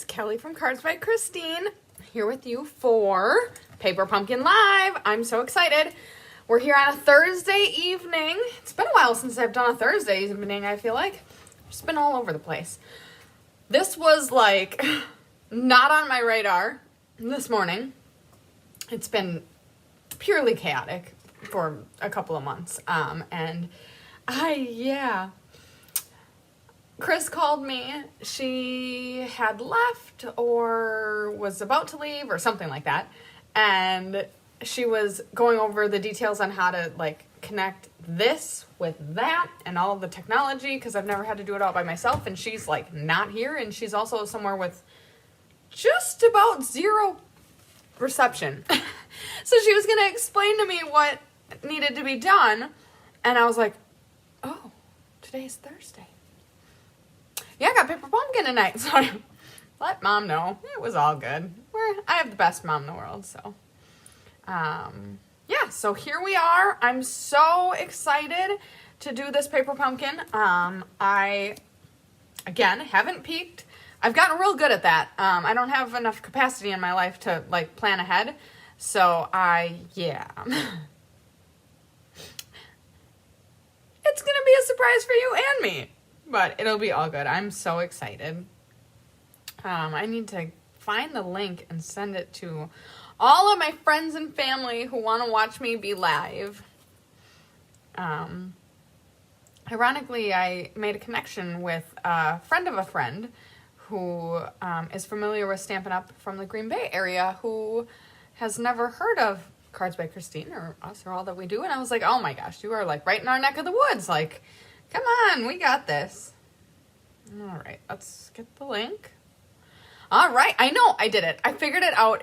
it's Kelly from Cards by Christine here with you for Paper Pumpkin Live. I'm so excited. We're here on a Thursday evening. It's been a while since I've done a Thursday evening, I feel like. I've just been all over the place. This was like not on my radar this morning. It's been purely chaotic for a couple of months. Chris called me. She had left or was about to leave or something like that. And she was going over the details on how to like connect this with that and all of the technology because I've never had to do it all by myself. And she's like not here. And she's also somewhere with just about zero reception. So she was going to explain to me what needed to be done. And I was like, oh, today's Thursday. Yeah, I got Paper Pumpkin tonight, so I let Mom know. It was all good. I have the best mom in the world, so. So here we are. I'm so excited to do this Paper Pumpkin. I, again, haven't peeked. I've gotten real good at that. I don't have enough capacity in my life to, like, plan ahead, so It's gonna be a surprise for you and me. But it'll be all good. I'm so excited. I need to find the link and send it to all of my friends and family who want to watch me be live. Ironically, I made a connection with a friend of a friend who is familiar with Stampin' Up! From the Green Bay area who has never heard of Cards by Christine or us or all that we do. And I was like, oh my gosh, you are like right in our neck of the woods. Like, come on, we got this. All right, let's get the link. All right, I know I did it. I figured it out.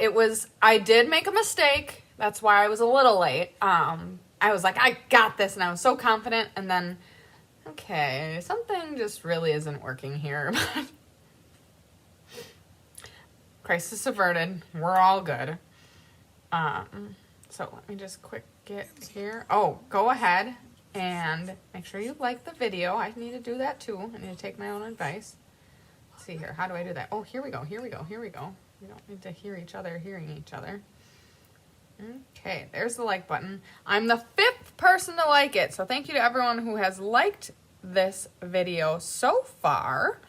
I did make a mistake. That's why I was a little late. I was like, I got this, and I was so confident. And then, okay, something just really isn't working here. Crisis averted. We're all good. So let me just quick get here. Oh, go ahead and make sure you like the video. I need to do that too. I need to take my own advice. Let's see here. How do I do that? Oh, here we go. We don't need to hear each other hearing each other. Okay, there's the like button. I'm the 5th person to like it. So thank you to everyone who has liked this video so far.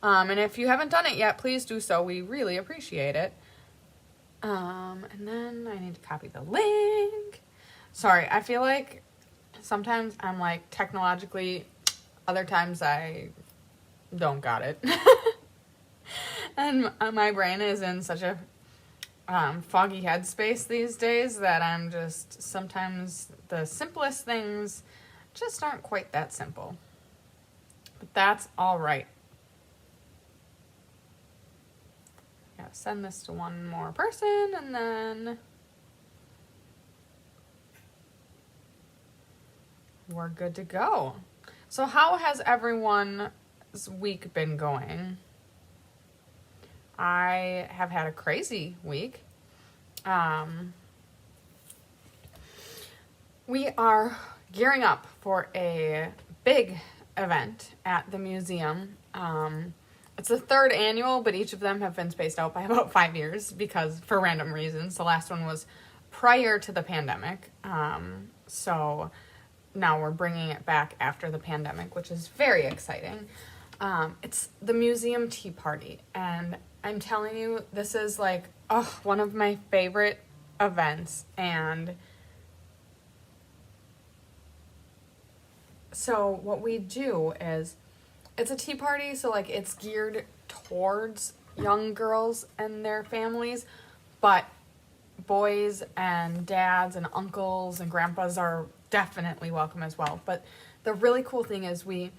And if you haven't done it yet, please do so. We really appreciate it. And then I need to copy the link. Sorry, I feel like sometimes I'm like technologically, other times I don't got it. And my brain is in such a foggy headspace these days that I'm just, sometimes the simplest things just aren't quite that simple. But that's all right. Gotta send this to one more person and then we're good to go. So how has everyone's week been going? I have had a crazy week. We are gearing up for a big event at the museum. It's the 3rd annual, but each of them have been spaced out by about 5 years because for random reasons. The last one was prior to the pandemic. So now we're bringing it back after the pandemic, which is very exciting. It's the museum tea party. And I'm telling you, this is like, one of my favorite events. And so what we do is, it's a tea party, so like it's geared towards young girls and their families, but boys and dads and uncles and grandpas are definitely welcome as well. But the really cool thing is we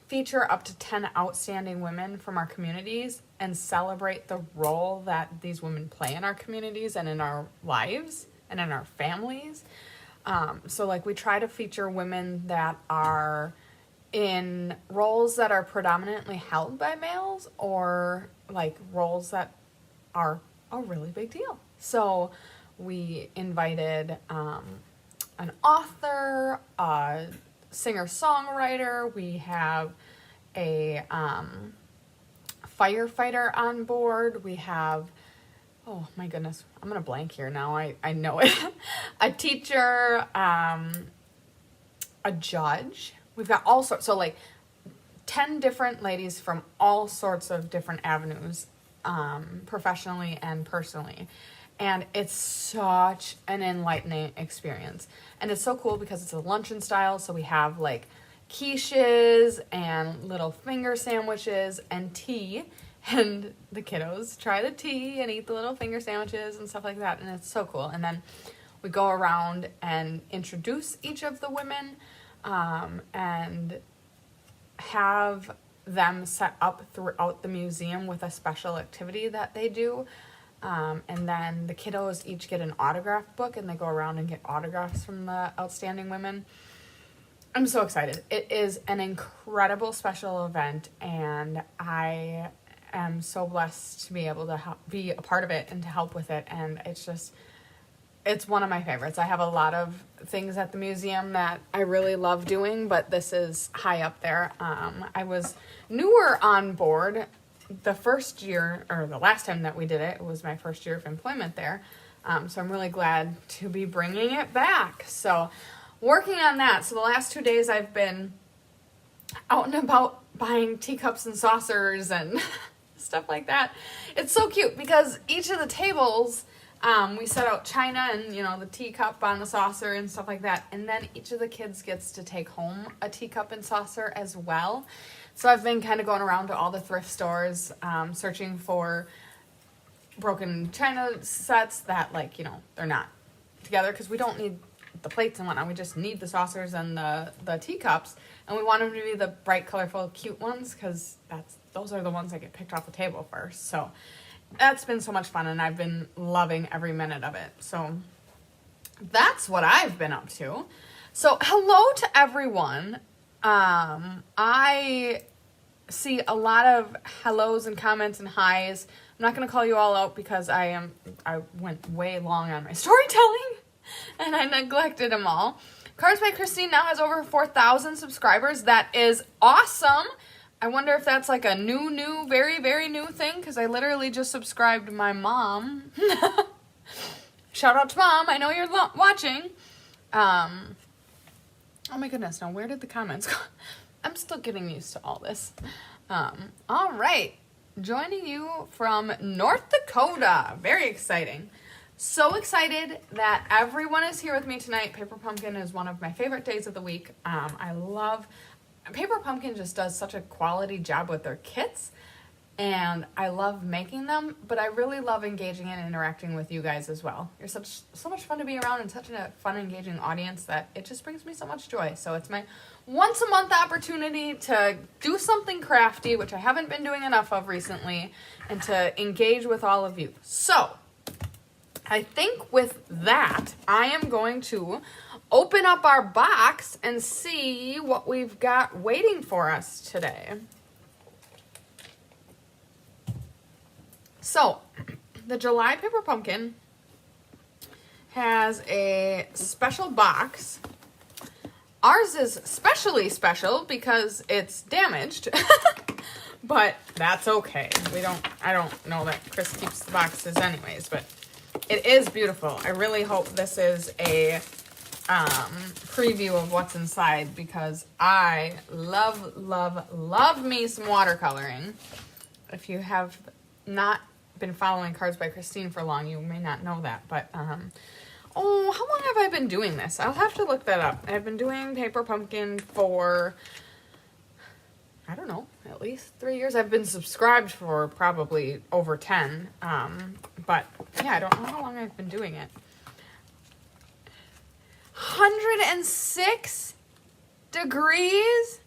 feature up to 10 outstanding women from our communities and celebrate the role that these women play in our communities and in our lives and in our families. So like we try to feature women that are in roles that are predominantly held by males or like roles that are a really big deal. So we invited an author, a singer-songwriter, we have a firefighter on board. We have, oh my goodness, I'm going to blank here now. I know it. A teacher, a judge. We've got all sorts. So like 10 different ladies from all sorts of different avenues, professionally and personally. And it's such an enlightening experience. And it's so cool because it's a luncheon style. So we have like quiches and little finger sandwiches and tea. And the kiddos try the tea and eat the little finger sandwiches and stuff like that. And it's so cool. And then we go around and introduce each of the women, and have them set up throughout the museum with a special activity that they do. And then the kiddos each get an autograph book, and they go around and get autographs from the outstanding women. I'm so excited. It is an incredible special event, and I am so blessed to be able to be a part of it and to help with it. And it's one of my favorites. I have a lot of things at the museum that I really love doing, but this is high up there. I was newer on board the first year, or the last time that we did it. It was my first year of employment there. So I'm really glad to be bringing it back. So working on that. So the last 2 days I've been out and about buying teacups and saucers and stuff like that. It's so cute because each of the tables, we set out china and, the teacup on the saucer and stuff like that. And then each of the kids gets to take home a teacup and saucer as well. So I've been kind of going around to all the thrift stores, searching for broken china sets that, they're not together, because we don't need the plates and whatnot. We just need the saucers and the teacups. And we want them to be the bright, colorful, cute ones, because those are the ones that get picked off the table first. So that's been so much fun, and I've been loving every minute of it. So that's what I've been up to. So hello to everyone. I see a lot of hellos and comments and highs. I'm not going to call you all out because I went way long on my storytelling and I neglected them all. Cards by Christine now has over 4,000 subscribers. That is awesome. I wonder if that's like a new, very, very new thing, because I literally just subscribed my mom. Shout out to Mom. I know you're watching. Oh my goodness, now where did the comments go? I'm still getting used to all this. All right, joining you from North Dakota. Very exciting. So excited that everyone is here with me tonight. Paper Pumpkin is one of my favorite days of the week. Paper Pumpkin just does such a quality job with their kits, and I love making them, but I really love engaging and interacting with you guys as well. You're so much fun to be around, and such a fun, engaging audience that it just brings me so much joy. So it's my once a month opportunity to do something crafty, which I haven't been doing enough of recently, and to engage with all of you. So I think with that, I am going to open up our box and see what we've got waiting for us today. So, the July Paper Pumpkin has a special box. Ours is specially special because it's damaged, but that's okay. I don't know that Chris keeps the boxes anyways, but it is beautiful. I really hope this is a preview of what's inside, because I love me some watercoloring. If you have not been following Cards by Christine for long, you may not know that, but how long have I been doing this? I'll have to look that up. I've been doing Paper Pumpkin for, I don't know, at least 3 years. I've been subscribed for probably over 10, but yeah, I don't know how long I've been doing it. 106 degrees?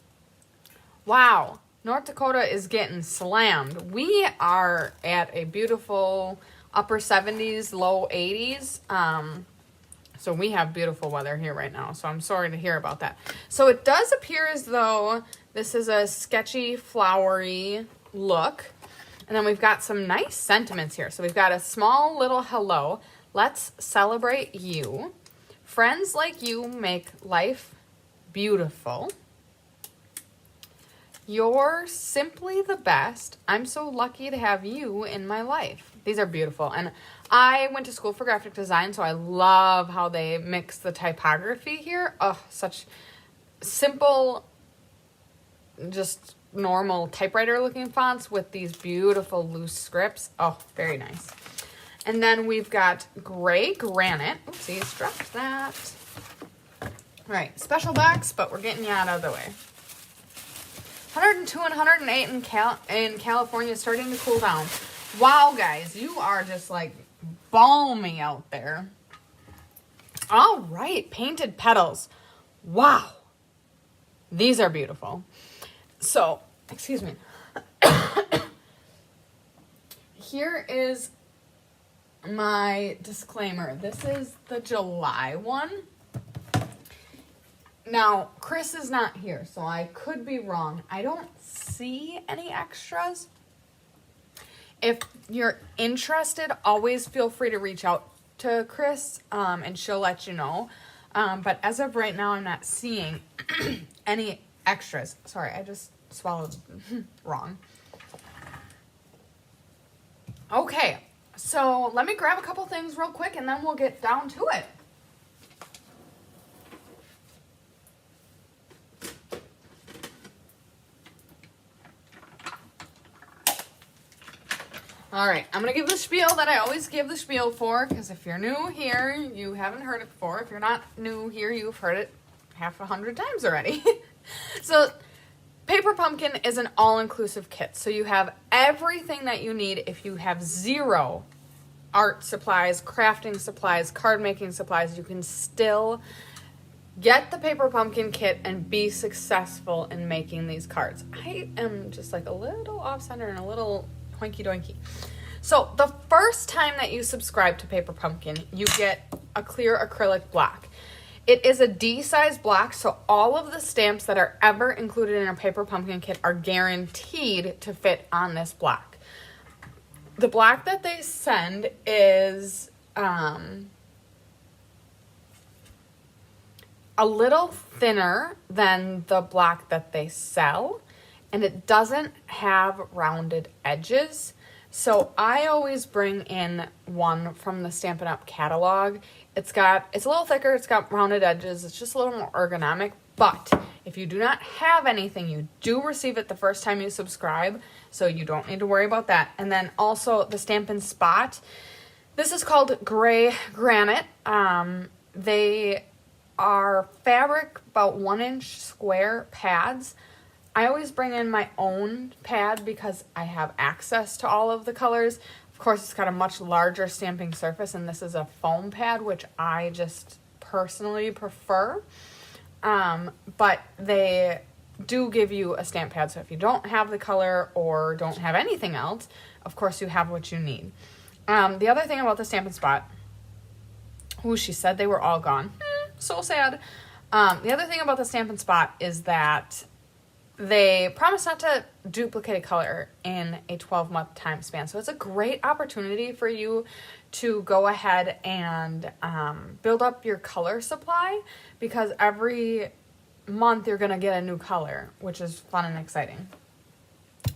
Wow. North Dakota is getting slammed. We are at a beautiful upper 70s, low 80s. So we have beautiful weather here right now. So I'm sorry to hear about that. So it does appear as though this is a sketchy, flowery look. And then we've got some nice sentiments here. So we've got a small little hello. Let's celebrate you. Friends like you make life beautiful. You're simply the best. I'm so lucky to have you in my life. These are beautiful. And I went to school for graphic design, so I love how they mix the typography here. Oh, such simple, just normal typewriter looking fonts with these beautiful loose scripts. Oh, very nice. And then we've got gray granite. Oopsies, dropped that. All right, special box, but we're getting you out of the way. 102 and 108 in California, starting to cool down. Wow, guys, you are just like balmy out there. All right, painted petals. Wow, these are beautiful. So, excuse me. Here is my disclaimer. This is the July one. Now, Chris is not here, so I could be wrong. I don't see any extras. If you're interested, always feel free to reach out to Chris, and she'll let you know. But as of right now, I'm not seeing any extras. Sorry, I just swallowed wrong. Okay, so let me grab a couple things real quick, and then we'll get down to it. All right, I'm going to give the spiel that I always give the spiel for, because if you're new here, you haven't heard it before. If you're not new here, you've heard it 100 times already. So, Paper Pumpkin is an all-inclusive kit. So you have everything that you need if you have zero art supplies, crafting supplies, card making supplies. You can still get the Paper Pumpkin kit and be successful in making these cards. I am just like a little off-center and a little hoinky-doinky. So the first time that you subscribe to Paper Pumpkin, you get a clear acrylic block. It is a D-size block, so all of the stamps that are ever included in a Paper Pumpkin kit are guaranteed to fit on this block. The block that they send is a little thinner than the block that they sell, and it doesn't have rounded edges. So I always bring in one from the Stampin' Up! Catalog. It's a little thicker, it's got rounded edges, it's just a little more ergonomic, but if you do not have anything, you do receive it the first time you subscribe, so you don't need to worry about that. And then also the Stampin' Spot. This is called Gray Granite. They are fabric, about 1-inch square pads. I always bring in my own pad because I have access to all of the colors. Of course, it's got a much larger stamping surface, and this is a foam pad, which I just personally prefer. But they do give you a stamp pad, so if you don't have the color or don't have anything else, of course you have what you need. The other thing about the Stampin' Spot, she said they were all gone. So sad. The other thing about the Stampin' Spot is that they promise not to duplicate a color in a 12-month time span. So it's a great opportunity for you to go ahead and build up your color supply, because every month you're going to get a new color, which is fun and exciting.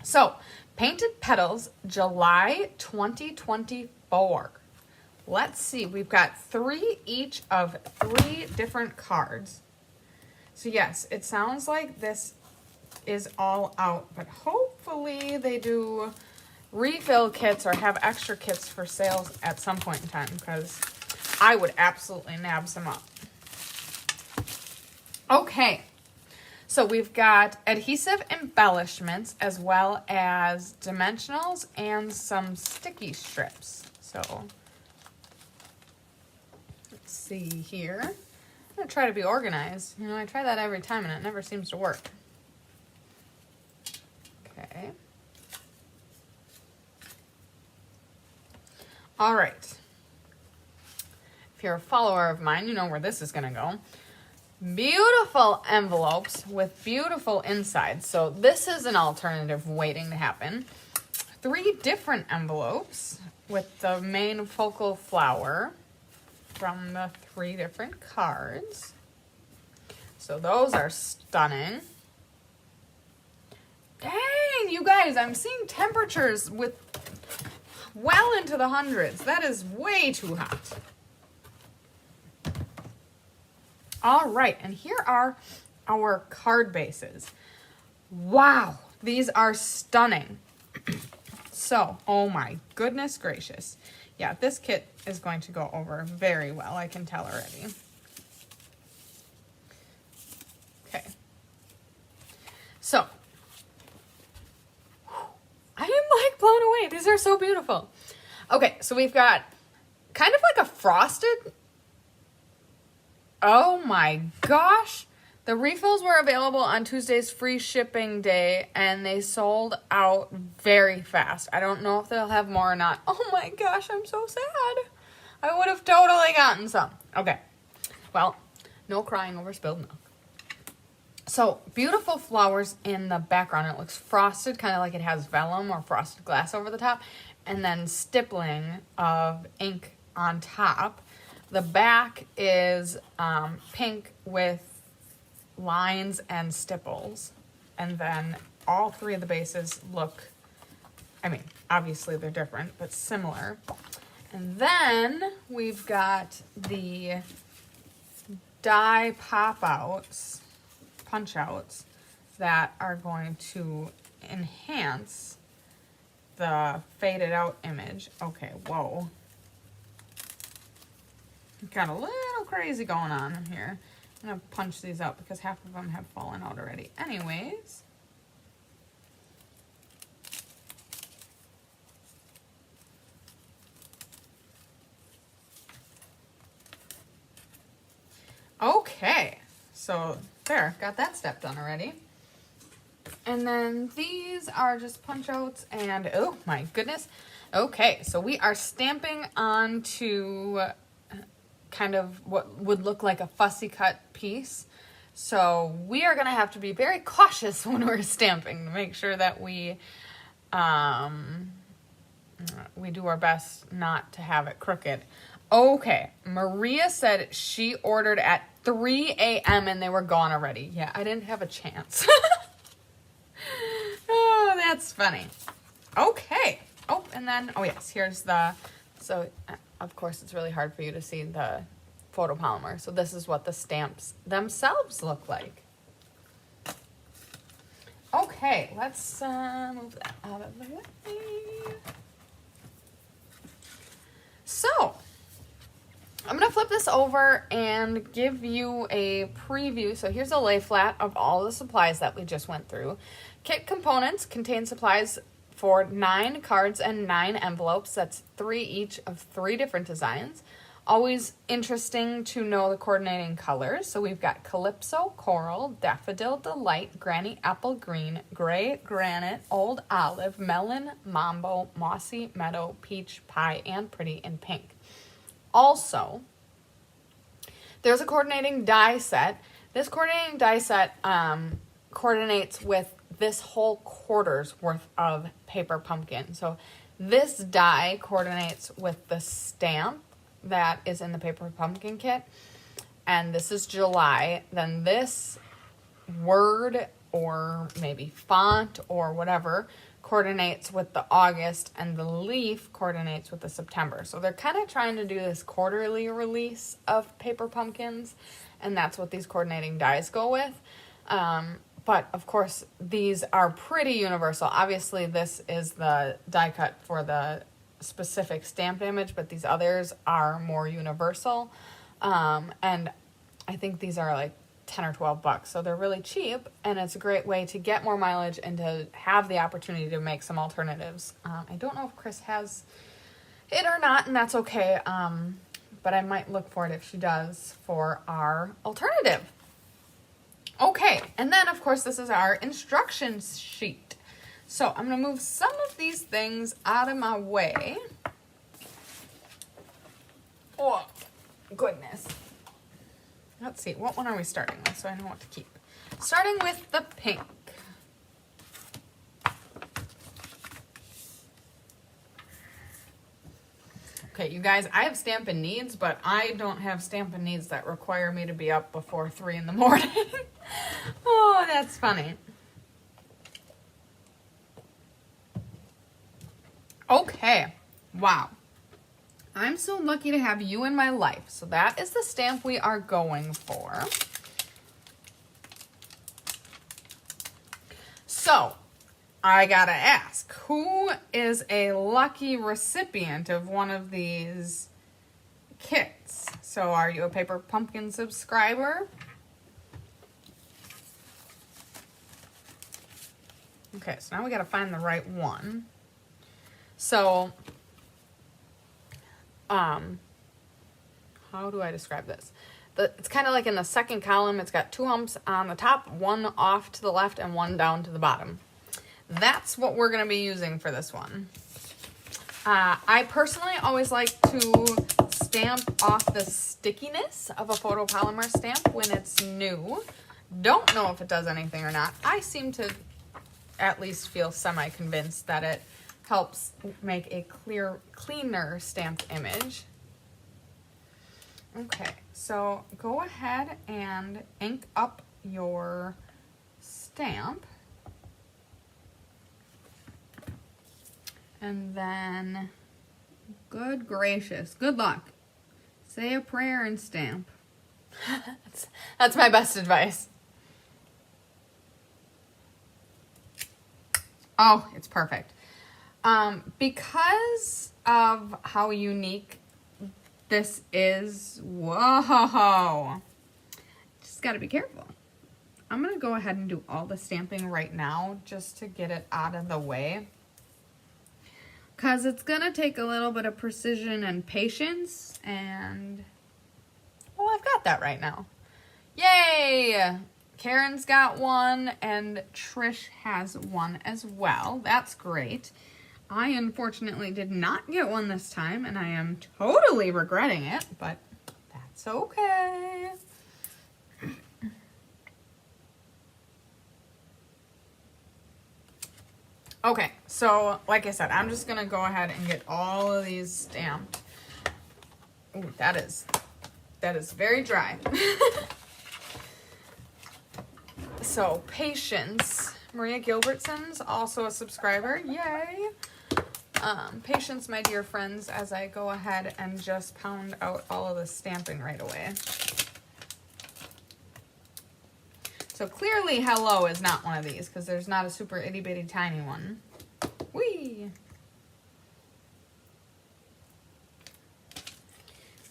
So, Painted Petals, July 2024. Let's see. We've got 3 each of 3 different cards. So yes, it sounds like this is all out, but hopefully they do refill kits or have extra kits for sales at some point in time, because I would absolutely nab some up. Okay, so we've got adhesive embellishments as well as dimensionals and some sticky strips. So let's see here. I'm gonna try to be organized. You know, I try that every time and it never seems to work. Okay. All right. If you're a follower of mine, you know where this is going to go. Beautiful envelopes with beautiful insides. So this is an alternative waiting to happen. 3 different envelopes with the main focal flower from the 3 different cards. So those are stunning. Dang, you guys, I'm seeing temperatures with well into the hundreds. That is way too hot. All right, and here are our card bases. Wow, these are stunning. So, oh my goodness gracious. Yeah, this kit is going to go over very well, I can tell already. Okay. So, I am like blown away. These are so beautiful. Okay, so we've got kind of like a frosted. Oh my gosh. The refills were available on Tuesday's free shipping day, and they sold out very fast. I don't know if they'll have more or not. Oh my gosh, I'm so sad. I would have totally gotten some. Okay. Well, no crying over spilled milk. So, beautiful flowers in the background. It looks frosted, kind of like it has vellum or frosted glass over the top, and then stippling of ink on top. The back is pink with lines and stipples, and then all three of the bases look, I mean, obviously they're different, but similar. And then we've got the die pop-outs, punch-outs, that are going to enhance the faded out image. Okay, whoa. Got a little crazy going on in here. I'm going to punch these out because half of them have fallen out already. Anyways. Okay. So there, got that step done already. And then these are just punch outs and oh my goodness. Okay, so we are stamping onto kind of what would look like a fussy cut piece. So we are going to have to be very cautious when we're stamping to make sure that we do our best not to have it crooked. Okay, Maria said she ordered at 3 a.m. and they were gone already. Yeah, I didn't have a chance. Oh, that's funny. Okay. Oh, and then, oh yes, here's the, so of course it's really hard for you to see the photopolymer. So this is what the stamps themselves look like. Okay, let's move that out of the way. So, I'm going to flip this over and give you a preview. So here's a lay flat of all the supplies that we just went through. Kit components contain supplies for 9 cards and 9 envelopes. That's 3 each of 3 different designs. Always interesting to know the coordinating colors. So we've got Calypso, Coral, Daffodil Delight, Granny Apple Green, Gray Granite, Old Olive, Melon, Mambo, Mossy Meadow, Peach Pie, and Pretty in Pink. Also, there's a coordinating die set. This coordinating die set coordinates with this whole quarter's worth of paper pumpkin. So this die coordinates with the stamp that is in the paper pumpkin kit. And this is July. Then this word or maybe font or whatever coordinates with the August, and the leaf coordinates with the September. So they're kind of trying to do this quarterly release of paper pumpkins, and that's what these coordinating dies go with. But of course, these are pretty universal. Obviously, this is the die cut for the specific stamped image, but these others are more universal. And I think these are like 10 or 12 bucks. So they're really cheap, and it's a great way to get more mileage and to have the opportunity to make some alternatives. I don't know if Chris has it or not, and that's okay. But I might look for it if she does for our alternative. Okay, and then of course this is our instructions sheet. So I'm going to move some of these things out of my way. Oh, goodness. Let's see, what one are we starting with so I know what to keep? Starting with the pink. Okay, you guys, I have Stampin' Needs, but I don't have Stampin' Needs that require me to be up before 3 in the morning. Oh, that's funny. Okay. Wow. I'm so lucky to have you in my life. So that is the stamp we are going for. So, I gotta ask, who is a lucky recipient of one of these kits? So, are you a Paper Pumpkin subscriber? Okay, so now we gotta find the right one. So, how do I describe this? It's kind of like in the second column, it's got two humps on the top, one off to the left and one down to the bottom. That's what we're going to be using for this one. I personally always like to stamp off the stickiness of a photopolymer stamp when it's new. Don't know if it does anything or not. I seem to at least feel semi-convinced that it helps make a cleaner stamped image. Okay, so go ahead and ink up your stamp. And then, good gracious, good luck. Say a prayer and stamp. That's my best advice. Oh, it's perfect. Because of how unique this is, whoa, just gotta be careful. I'm gonna go ahead and do all the stamping right now just to get it out of the way. Because it's gonna take a little bit of precision and patience, and well, I've got that right now. Yay! Karen's got one, and Trish has one as well. That's great. I unfortunately did not get one this time, and I am totally regretting it, but that's okay. Okay, so like I said, I'm just gonna go ahead and get all of these stamped. Ooh, that is very dry. So, Patience. Maria Gilbertson's also a subscriber. Yay! Patience, my dear friends, as I go ahead and just pound out all of the stamping right away. So clearly Hello is not one of these because there's not a super itty bitty tiny one. Whee!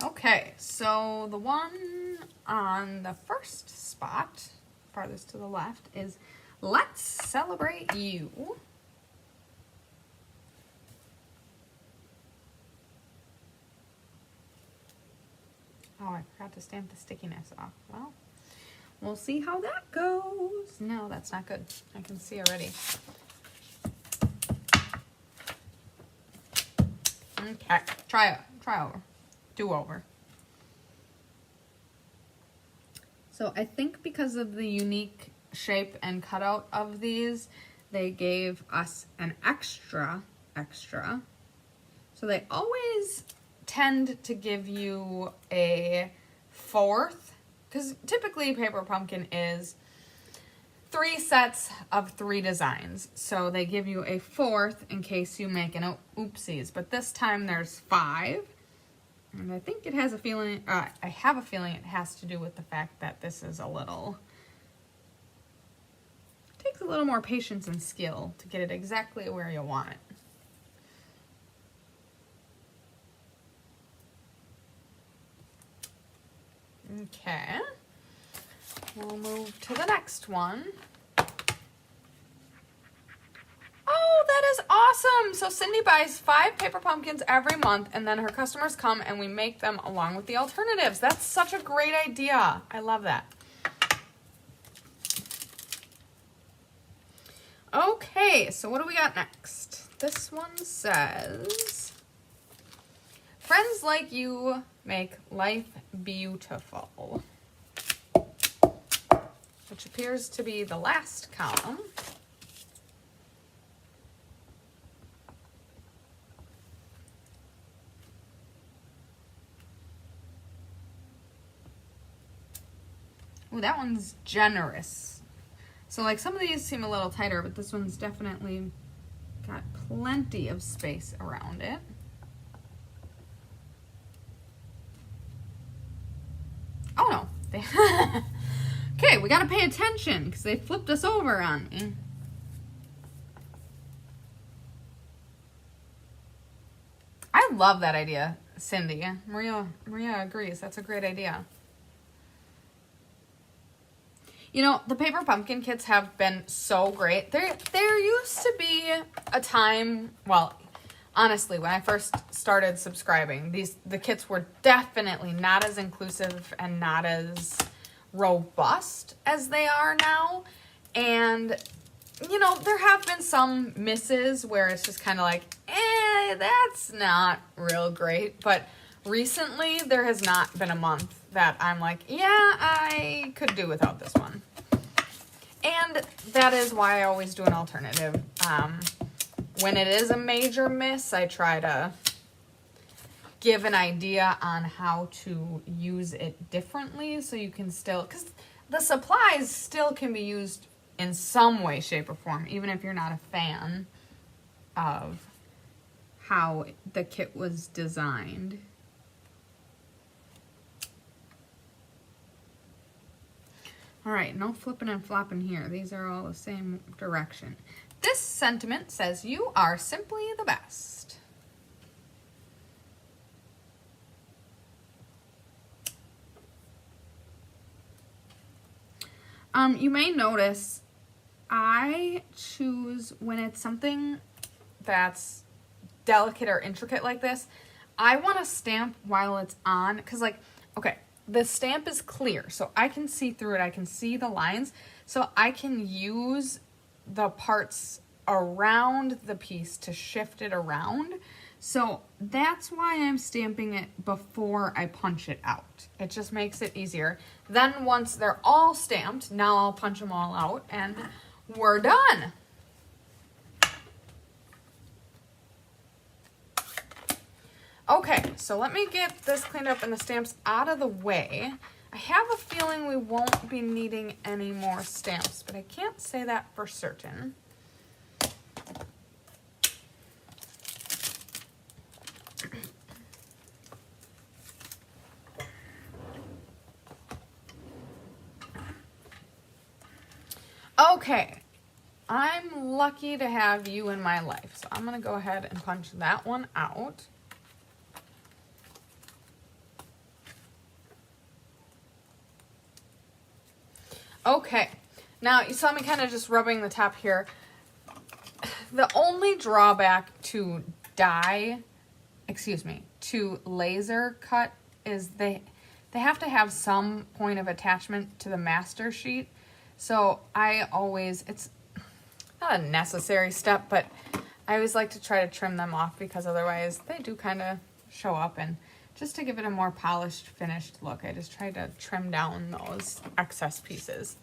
Okay, so the one on the first spot, farthest to the left, is Let's Celebrate You. Oh, I forgot to stamp the stickiness off. Well, we'll see how that goes. No, that's not good. I can see already. Okay, try over. Do over. So I think because of the unique shape and cutout of these, they gave us an extra. So they always tend to give you a fourth, because typically Paper Pumpkin is 3 sets of 3 designs. So they give you a fourth in case you make an oopsies. But this time there's 5. And I think it has a feeling, I have a feeling it has to do with the fact that this is takes a little more patience and skill to get it exactly where you want it. Okay, we'll move to the next one. Oh, that is awesome! So Cindy buys 5 Paper Pumpkins every month, and then her customers come and we make them along with the alternatives. That's such a great idea. I love that. Okay, so what do we got next? This one says, friends like you make life beautiful, which appears to be the last column. Ooh, that one's generous. So like some of these seem a little tighter, but this one's definitely Got plenty of space around it. Oh no. Okay, we gotta pay attention because they flipped us over on me. I love that idea, Cindy. Maria agrees. That's a great idea. You know, the paper pumpkin kits have been so great. There used to be a time, well, honestly, when I first started subscribing, the kits were definitely not as inclusive and not as robust as they are now. And, you know, there have been some misses where it's just kind of like, that's not real great. But recently, there has not been a month that I'm like, yeah, I could do without this one. And that is why I always do an alternative. When it is a major miss, I try to give an idea on how to use it differently so you can still, because the supplies still can be used in some way, shape, or form, even if you're not a fan of how the kit was designed. All right, no flipping and flopping here. These are all the same direction. This sentiment says, you are simply the best. You may notice I choose, when it's something that's delicate or intricate like this, I want to stamp while it's on, because like, okay, the stamp is clear, so I can see through it. I can see the lines, so I can use the parts around the piece to shift it around. So that's why I'm stamping it before I punch it out. It just makes it easier. Then once they're all stamped, now I'll punch them all out and we're done. Okay, so let me get this cleaned up and the stamps out of the way. I have a feeling we won't be needing any more stamps, but I can't say that for certain. Okay, I'm lucky to have you in my life, so I'm gonna go ahead and punch that one out. Okay, now you saw me kind of just rubbing the top here. The only drawback to to laser cut is they have to have some point of attachment to the master sheet. So it's not a necessary step, but I always like to try to trim them off because otherwise they do kind of show up. And just to give it a more polished, finished look, I just try to trim down those excess pieces.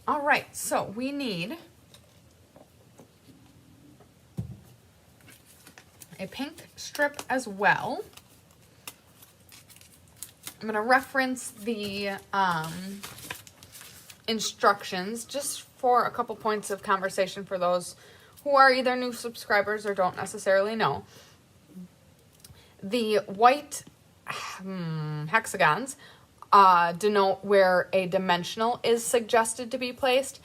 All right, so we need a pink strip as well. I'm going to reference the instructions just for a couple points of conversation for those who are either new subscribers or don't necessarily know. The white hexagons denote where a dimensional is suggested to be placed.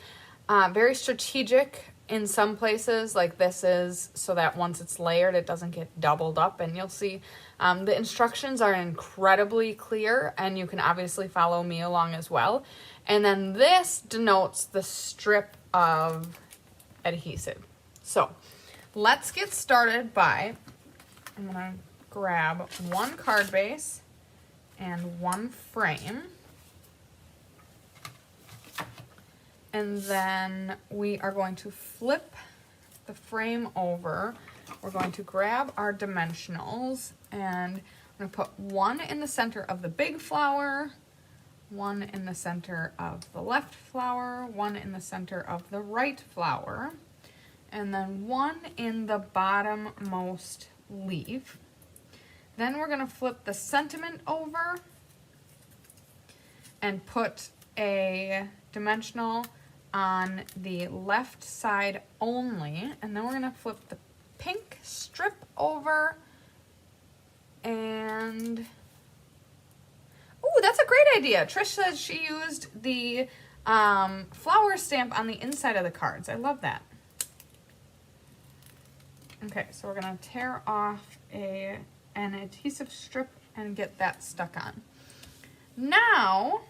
Very strategic in some places, like this is, so that once it's layered, it doesn't get doubled up. And you'll see the instructions are incredibly clear, and you can obviously follow me along as well. And then this denotes the strip of adhesive. So let's get started by, I'm gonna grab one card base and one frame. And then we are going to flip the frame over. We're going to grab our dimensionals, and I'm going to put one in the center of the big flower, one in the center of the left flower, one in the center of the right flower, and then one in the bottommost leaf. Then we're going to flip the sentiment over and put a dimensional on the left side only, and then we're gonna flip the pink strip over, and ooh, that's a great idea. Trish says she used the flower stamp on the inside of the cards. I love that. Okay, so we're gonna tear off an adhesive strip and get that stuck on. Now,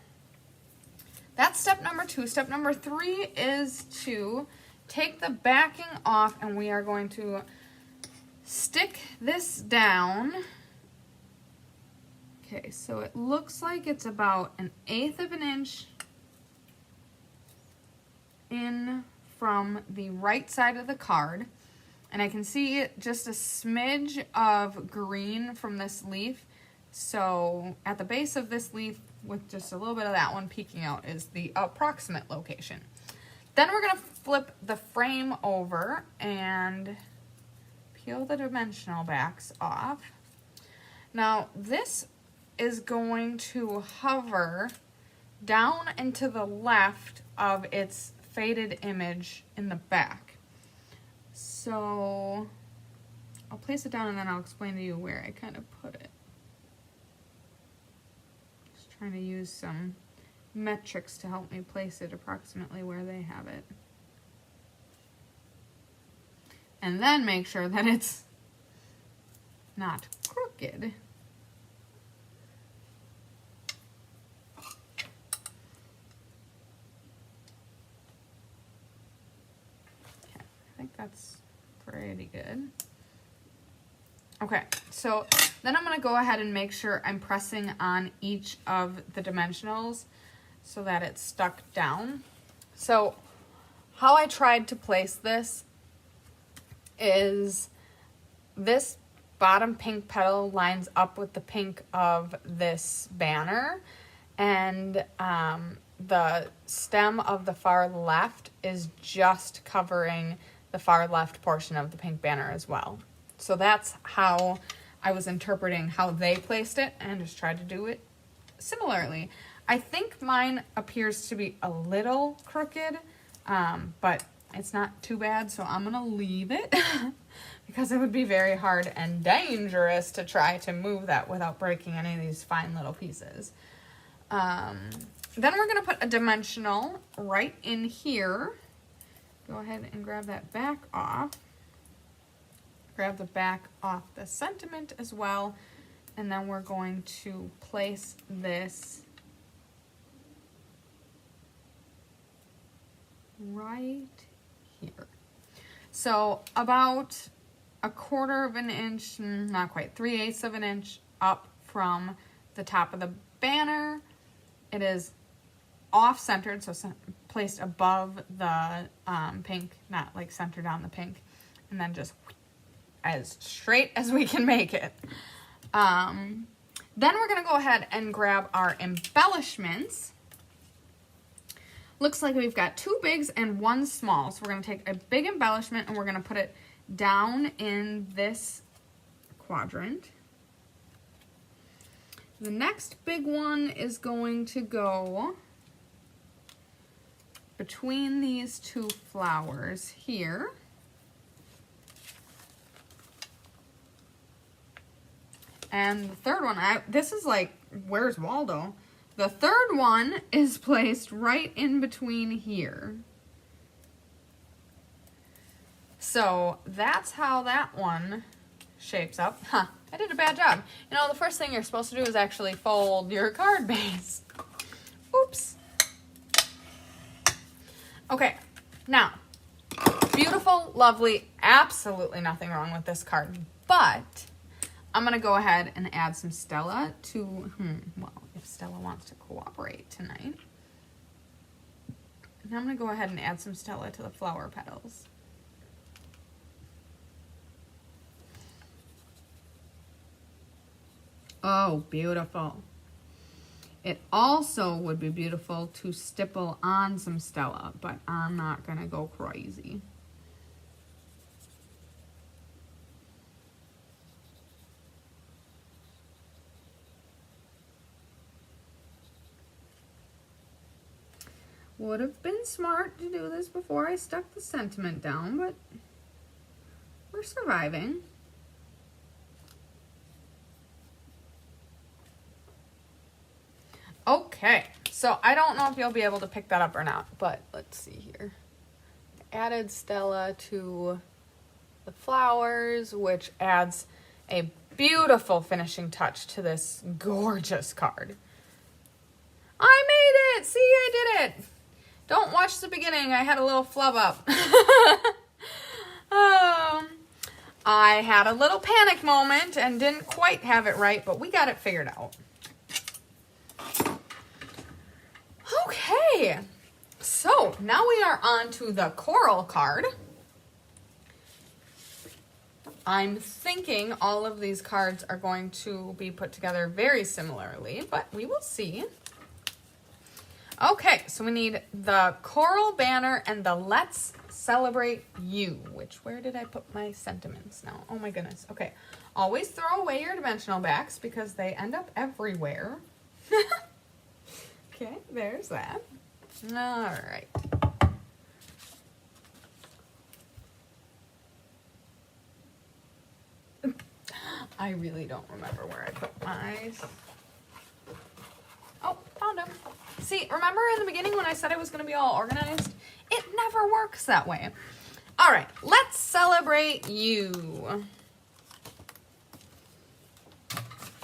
that's step number 2. Step number 3 is to take the backing off, and we are going to stick this down. Okay, so it looks like it's about 1/8 of an inch in from the right side of the card. And I can see just a smidge of green from this leaf. So at the base of this leaf, with just a little bit of that one peeking out, is the approximate location. Then we're gonna flip the frame over and peel the dimensional backs off. Now this is going to hover down and to the left of its faded image in the back. So I'll place it down and then I'll explain to you where I kind of put it. Just trying to use some metrics to help me place it approximately where they have it. And then make sure that it's not crooked. I think that's pretty good. Okay, so then I'm gonna go ahead and make sure I'm pressing on each of the dimensionals so that it's stuck down. So how I tried to place this is this bottom pink petal lines up with the pink of this banner, and the stem of the far left is just covering the far left portion of the pink banner as well. So that's how I was interpreting how they placed it, and just tried to do it similarly. I think mine appears to be a little crooked, but it's not too bad, so I'm gonna leave it because it would be very hard and dangerous to try to move that without breaking any of these fine little pieces. Then we're gonna put a dimensional right in here. Go ahead and grab that back off. Grab the back off the sentiment as well. And then we're going to place this right here. So about 1/4 of an inch, not quite, 3/8 of an inch up from the top of the banner. It is off-centered, so placed above the pink, not like centered on the pink, and then just as straight as we can make it. Then we're gonna go ahead and grab our embellishments. Looks like we've got 2 bigs and 1 small, so we're gonna take a big embellishment and we're gonna put it down in this quadrant. The next big one is going to go between these 2 flowers here. And the third one, this is like, where's Waldo? The third one is placed right in between here. So that's how that one shapes up. Huh, I did a bad job. You know, the first thing you're supposed to do is actually fold your card base. Oops. Okay, now, beautiful, lovely, absolutely nothing wrong with this card, but I'm gonna go ahead and add some Stella to, well, if Stella wants to cooperate tonight. And I'm gonna go ahead and add some Stella to the flower petals. Oh, beautiful. It also would be beautiful to stipple on some Stella, but I'm not gonna go crazy. Would have been smart to do this before I stuck the sentiment down, but we're surviving. Okay, so I don't know if you'll be able to pick that up or not, but let's see here. Added Stella to the flowers, which adds a beautiful finishing touch to this gorgeous card. I made it! See, I did it! Don't watch the beginning, I had a little flub up. I had a little panic moment and didn't quite have it right, but we got it figured out. Okay, so now we are on to the coral card. I'm thinking all of these cards are going to be put together very similarly, but we will see. Okay, so we need the coral banner and the Let's Celebrate You, which, where did I put my sentiments now? Oh my goodness. Okay, always throw away your dimensional backs because they end up everywhere. Okay, there's that. All right. I really don't remember where I put my... Oh, found them. See, remember in the beginning when I said I was going to be all organized? It never works that way. All right, Let's Celebrate You.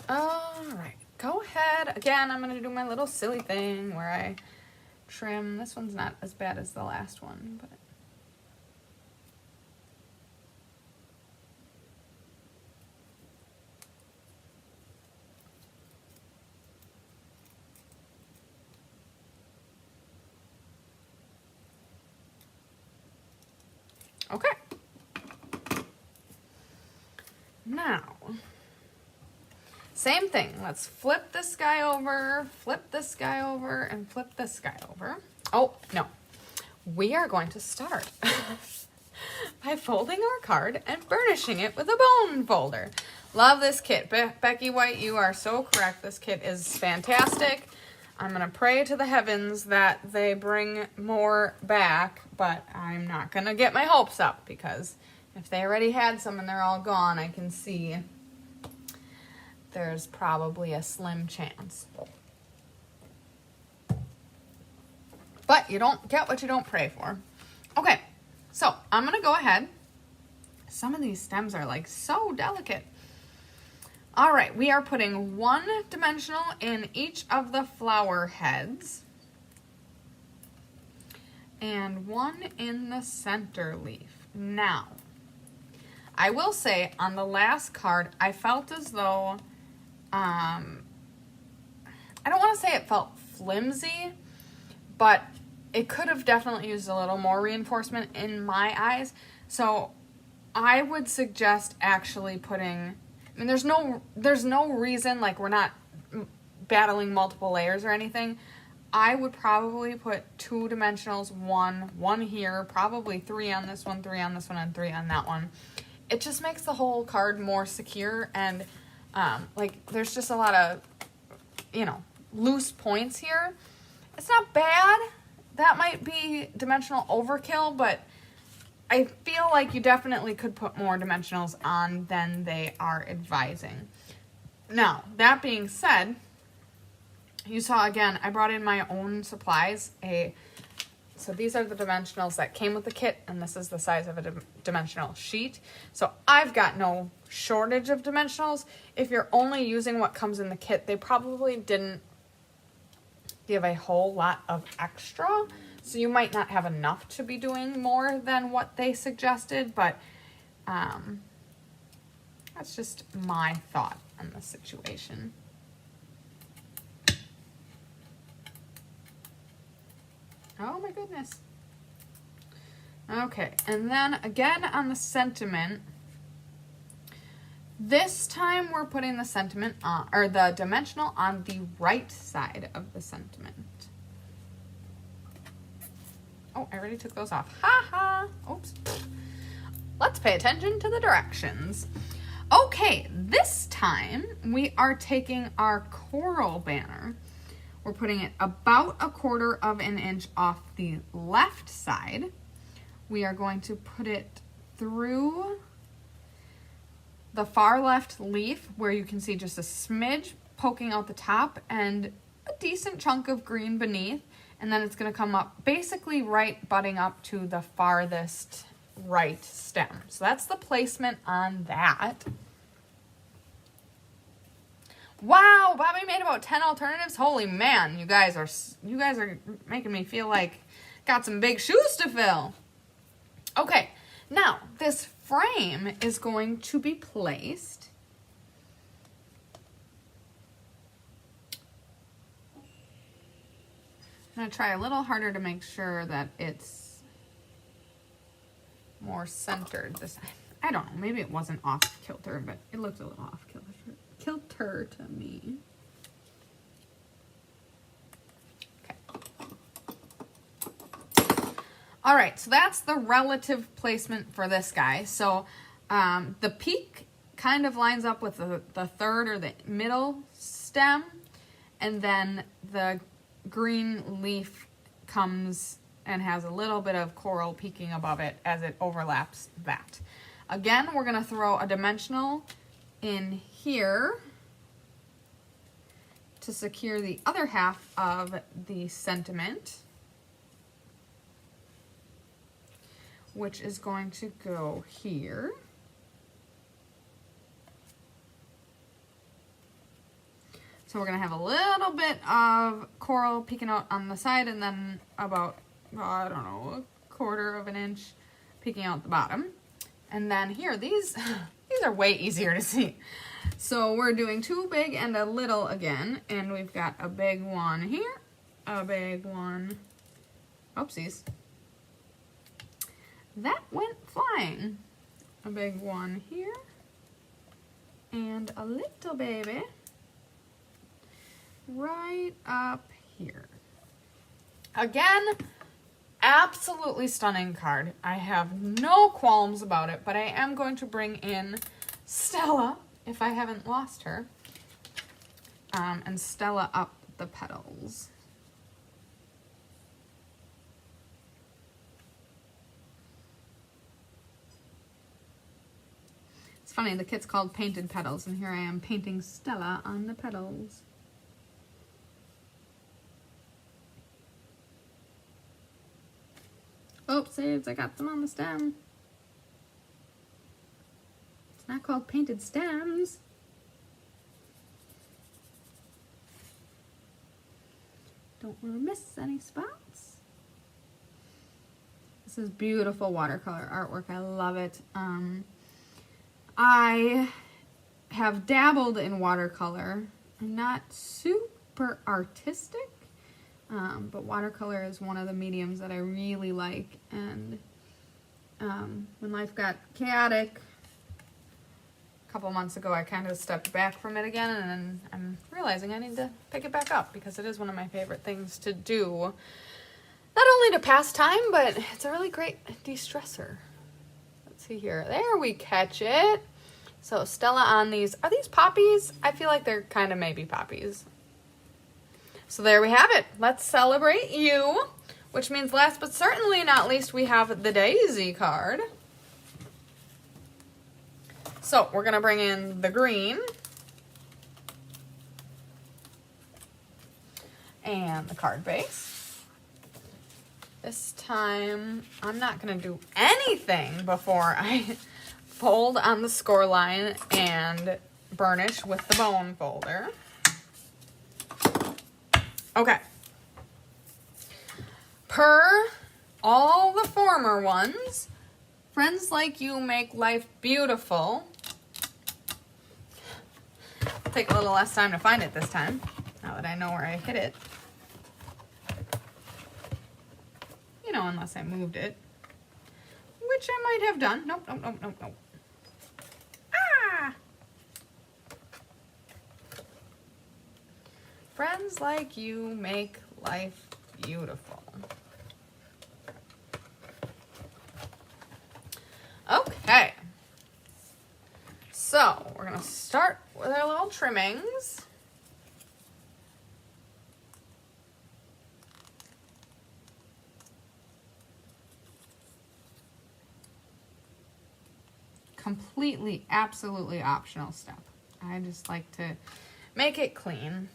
All right, go ahead. Again, I'm going to do my little silly thing where I trim. This one's not as bad as the last one, but... Okay. Now, same thing. Let's flip this guy over, and flip this guy over. Oh, no. We are going to start by folding our card and burnishing it with a bone folder. Love this kit. Becky White, you are so correct. This kit is fantastic. I'm going to pray to the heavens that they bring more back, but I'm not going to get my hopes up because if they already had some and they're all gone, I can see there's probably a slim chance. But you don't get what you don't pray for. Okay, so I'm going to go ahead. Some of these stems are like so delicate. All right, we are putting one dimensional in each of the flower heads and one in the center leaf. Now, I will say on the last card, I felt as though, I don't want to say it felt flimsy, but it could have definitely used a little more reinforcement in my eyes. So I would suggest actually putting... I mean, there's no reason, like, we're not battling multiple layers or anything. I would probably put 2 dimensionals, one here, probably 3 on this one, 3 on this one, and 3 on that one. It just makes the whole card more secure, and, like, there's just a lot of, you know, loose points here. It's not bad. That might be dimensional overkill, but I feel like you definitely could put more dimensionals on than they are advising. Now, that being said, you saw again, I brought in my own supplies. So these are the dimensionals that came with the kit, and this is the size of a dimensional sheet. So I've got no shortage of dimensionals. If you're only using what comes in the kit, they probably didn't give a whole lot of extra. So you might not have enough to be doing more than what they suggested, but that's just my thought on the situation. Oh my goodness. Okay, and then again on the sentiment, this time we're putting the sentiment on, or the dimensional on the right side of the sentiment. Oh, I already took those off. Ha ha. Oops. Let's pay attention to the directions. Okay, this time we are taking our coral banner, We're putting it about 1/4 of an inch off the left side. We are going to put it through the far left leaf where you can see just a smidge poking out the top and a decent chunk of green beneath. And then it's going to come up basically right butting up to the farthest right stem. So that's the placement on that. Wow, Bobby made about 10 alternatives. Holy man, you guys are making me feel like got some big shoes to fill. Okay, now this frame is going to be placed I'm going to try a little harder to make sure that it's more centered this time. I don't know, maybe it wasn't off kilter, but it looked a little off kilter to me. Okay. All right, so that's the relative placement for this guy. So the peak kind of lines up with the third or the middle stem, and then the green leaf comes and has a little bit of coral peeking above it as it overlaps that. Again, we're going to throw a dimensional in here to secure the other half of the sentiment, which is going to go here. So we're going to have a little bit of coral peeking out on the side, and then about, I don't know, 1/4 of an inch peeking out the bottom. And then here, these are way easier to see. So we're doing 2 big and a little again, and we've got a big one here, a big one, oopsies, that went flying, a big one here, and a little baby right up here. Again, absolutely stunning card. I have no qualms about it, but I am going to bring in Stella, if I haven't lost her, and Stella up the petals. It's funny, the kit's called Painted Petals, and here I am painting Stella on the petals. Oh, saves, I got them on the stem. It's not called painted stems. Don't want to miss any spots. This is beautiful watercolor artwork. I love it. I have dabbled in watercolor. I'm not super artistic. But watercolor is one of the mediums that I really like, and when life got chaotic a couple months ago, I kind of stepped back from it again, and then I'm realizing I need to pick it back up because it is one of my favorite things to do. Not only to pass time, but it's a really great de-stressor. Let's see here. There, we catch it. So Stella on these. Are these poppies? I feel like they're kind of maybe poppies. So there we have it. Let's celebrate you, which means last but certainly not least, we have the daisy card. So we're going to bring in the green and the card base. This time, I'm not going to do anything before I fold on the score line and burnish with the bone folder. Okay. Per all the former ones, friends like you make life beautiful. It'll take a little less time to find it this time, now that I know where I hit it. You know, unless I moved it, which I might have done. Nope, nope, nope, nope, nope. Ah! Friends like you make life beautiful. Okay. So, we're going to start with our little trimmings. completely, absolutely optional step. I just like to make it clean.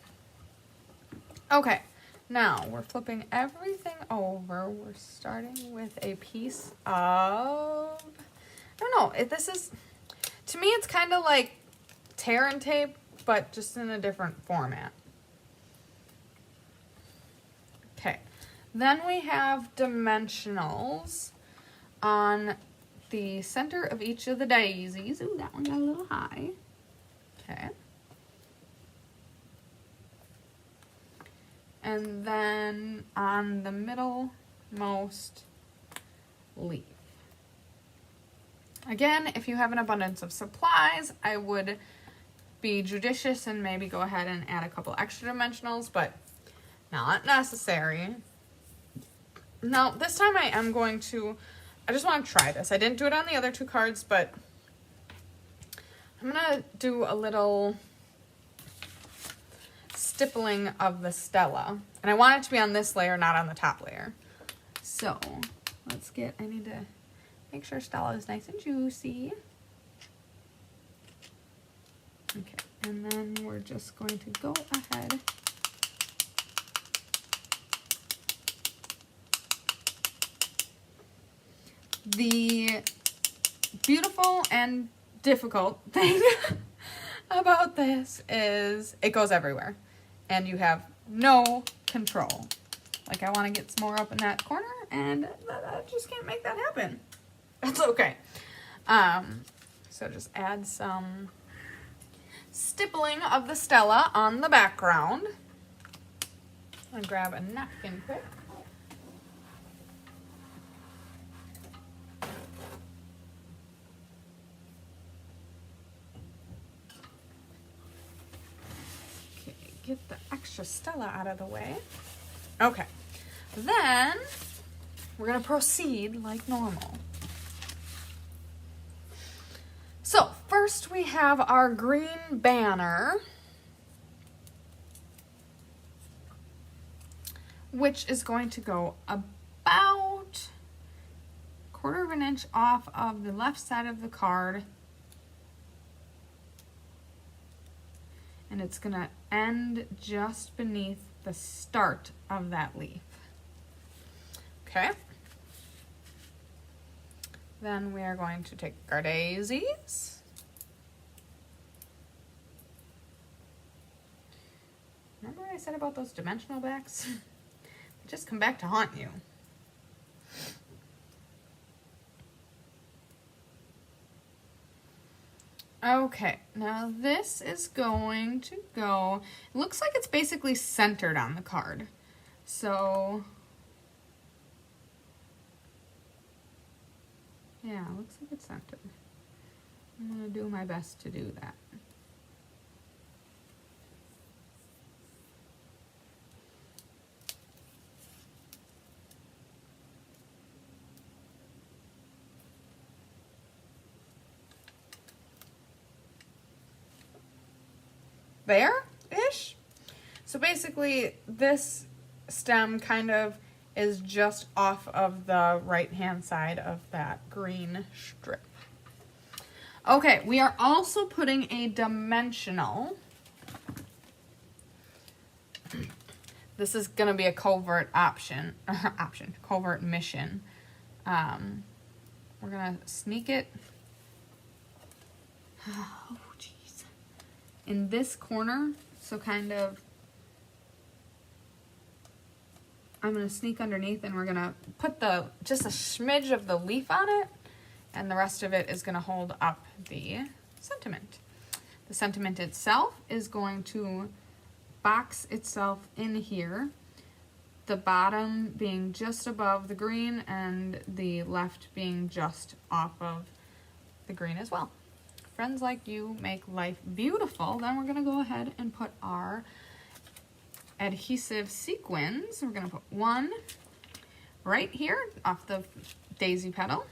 Okay, now we're flipping everything over. We're starting with a piece of, I don't know, this is, to me it's kind of like tear and tape, but just in a different format. Okay, then we have dimensionals on the center of each of the daisies. Ooh, that one got a little high. Okay. And then on the middlemost leaf. Again, if you have an abundance of supplies, I would be judicious and maybe go ahead and add a couple extra dimensionals, but not necessary. Now, this time I just want to try this. I didn't do it on the other two cards, but I'm going to do a little stippling of the Stella. And I want it to be on this layer, not on the top layer. So, I need to make sure Stella is nice and juicy. Okay, and then we're just going to go ahead . The beautiful and difficult thing about this is it goes everywhere and you have no control. Like, I want to get some more up in that corner and I just can't make that happen. That's okay. So just add some stippling of the Stella on the background. I'm gonna grab a napkin quick. Get the extra Stella out of the way. Okay, then we're gonna proceed like normal. So first we have our green banner, which is going to go about 1/4 inch off of the left side of the card. And it's going to end just beneath the start of that leaf. Okay. Then we are going to take our daisies. Remember what I said about those dimensional backs? They just come back to haunt you. Okay, now this is going to go, it looks like it's basically centered on the card. So, yeah, it looks like it's centered. I'm going to do my best to do that. There-ish. So basically this stem kind of is just off of the right-hand side of that green strip. Okay, we are also putting a dimensional. This is going to be a covert covert mission. We're going to sneak it. Oh, jeez. In this corner, so kind of, I'm going to sneak underneath and we're going to put just a smidge of the leaf on it, and the rest of it is going to hold up the sentiment. The sentiment itself is going to box itself in here, the bottom being just above the green and the left being just off of the green as well. Friends like you make life beautiful. Then we're going to go ahead and put our adhesive sequins. We're going to put one right here off the daisy petal.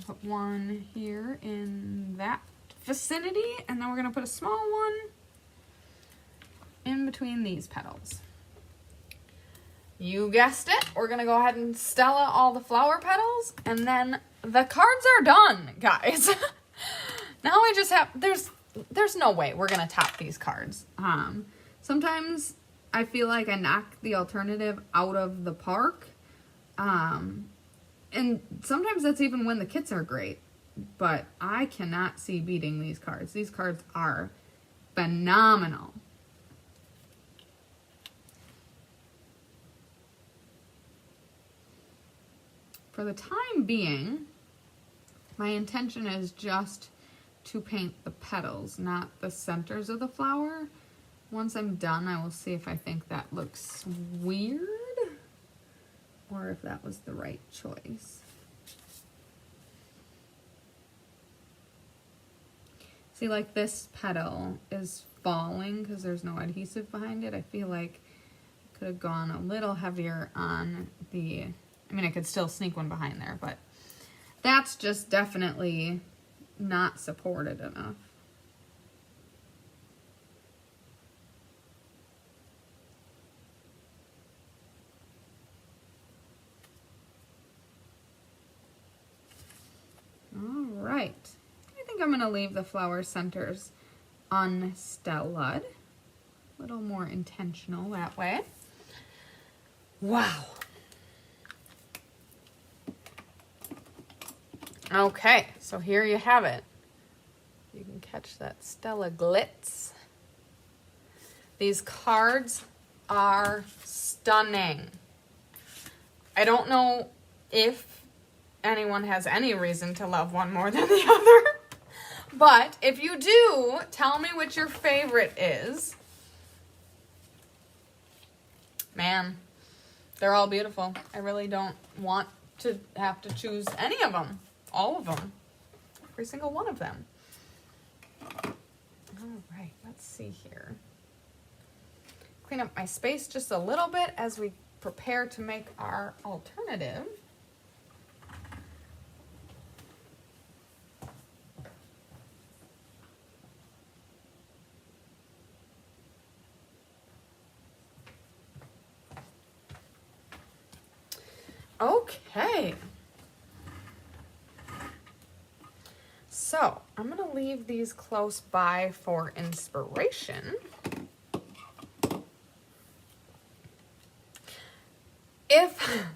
Put one here in that vicinity, and then we're going to put a small one in between these petals. You guessed it. We're going to go ahead and Stella all the flower petals, and then the cards are done, guys. Now I just have, there's no way we're going to top these cards. Sometimes I feel like I knock the alternative out of the park. And sometimes that's even when the kits are great. But I cannot see beating these cards. These cards are phenomenal. For the time being, my intention is just to paint the petals, not the centers of the flower. Once I'm done, I will see if I think that looks weird or if that was the right choice. See, like this petal is falling because there's no adhesive behind it. I feel like I could have gone a little heavier on the, I mean, I could still sneak one behind there, but that's just definitely not supported enough. All right. I think I'm going to leave the flower centers unstellaed. A little more intentional that way. Wow. Okay, so here you have it. You can catch that Stella glitz. These cards are stunning. I don't know if anyone has any reason to love one more than the other, but if you do, tell me what your favorite is. Man, they're all beautiful. I really don't want to have to choose any of them. All of them. Every single one of them. All right, let's see here. Clean up my space just a little bit as we prepare to make our alternative. Okay. So, I'm going to leave these close by for inspiration. If,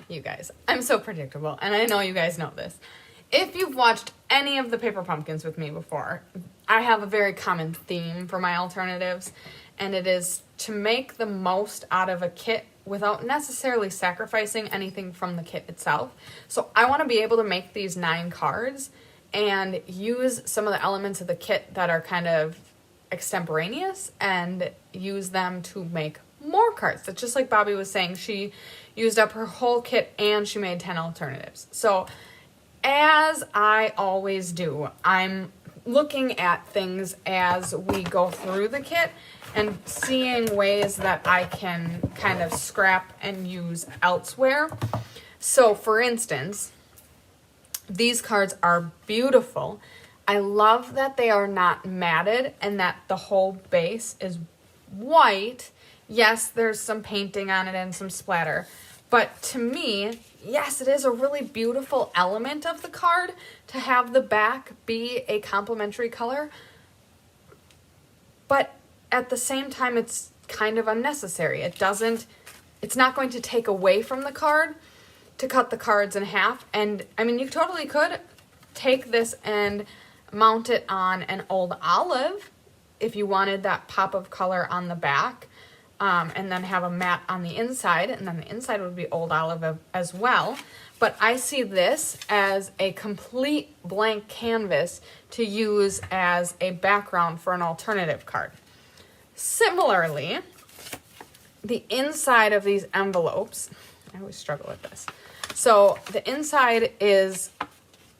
you guys, I'm so predictable, and I know you guys know this. If you've watched any of the Paper Pumpkins with me before, I have a very common theme for my alternatives, and it is to make the most out of a kit without necessarily sacrificing anything from the kit itself. So I want to be able to make these 9 cards and use some of the elements of the kit that are kind of extemporaneous and use them to make more cards. That's just like Bobby was saying, she used up her whole kit and she made 10 alternatives. So as I always do, I'm looking at things as we go through the kit and seeing ways that I can kind of scrap and use elsewhere. So for instance, these cards are beautiful. I love that they are not matted and that the whole base is white. Yes, there's some painting on it and some splatter. But to me, yes, it is a really beautiful element of the card to have the back be a complementary color. But at the same time, it's kind of unnecessary. It's not going to take away from the card to cut the cards in half. And I mean, you totally could take this and mount it on an old olive if you wanted that pop of color on the back, and then have a matte on the inside, and then the inside would be old olive as well. But I see this as a complete blank canvas to use as a background for an alternative card. Similarly, the inside of these envelopes, I always struggle with this. So the inside is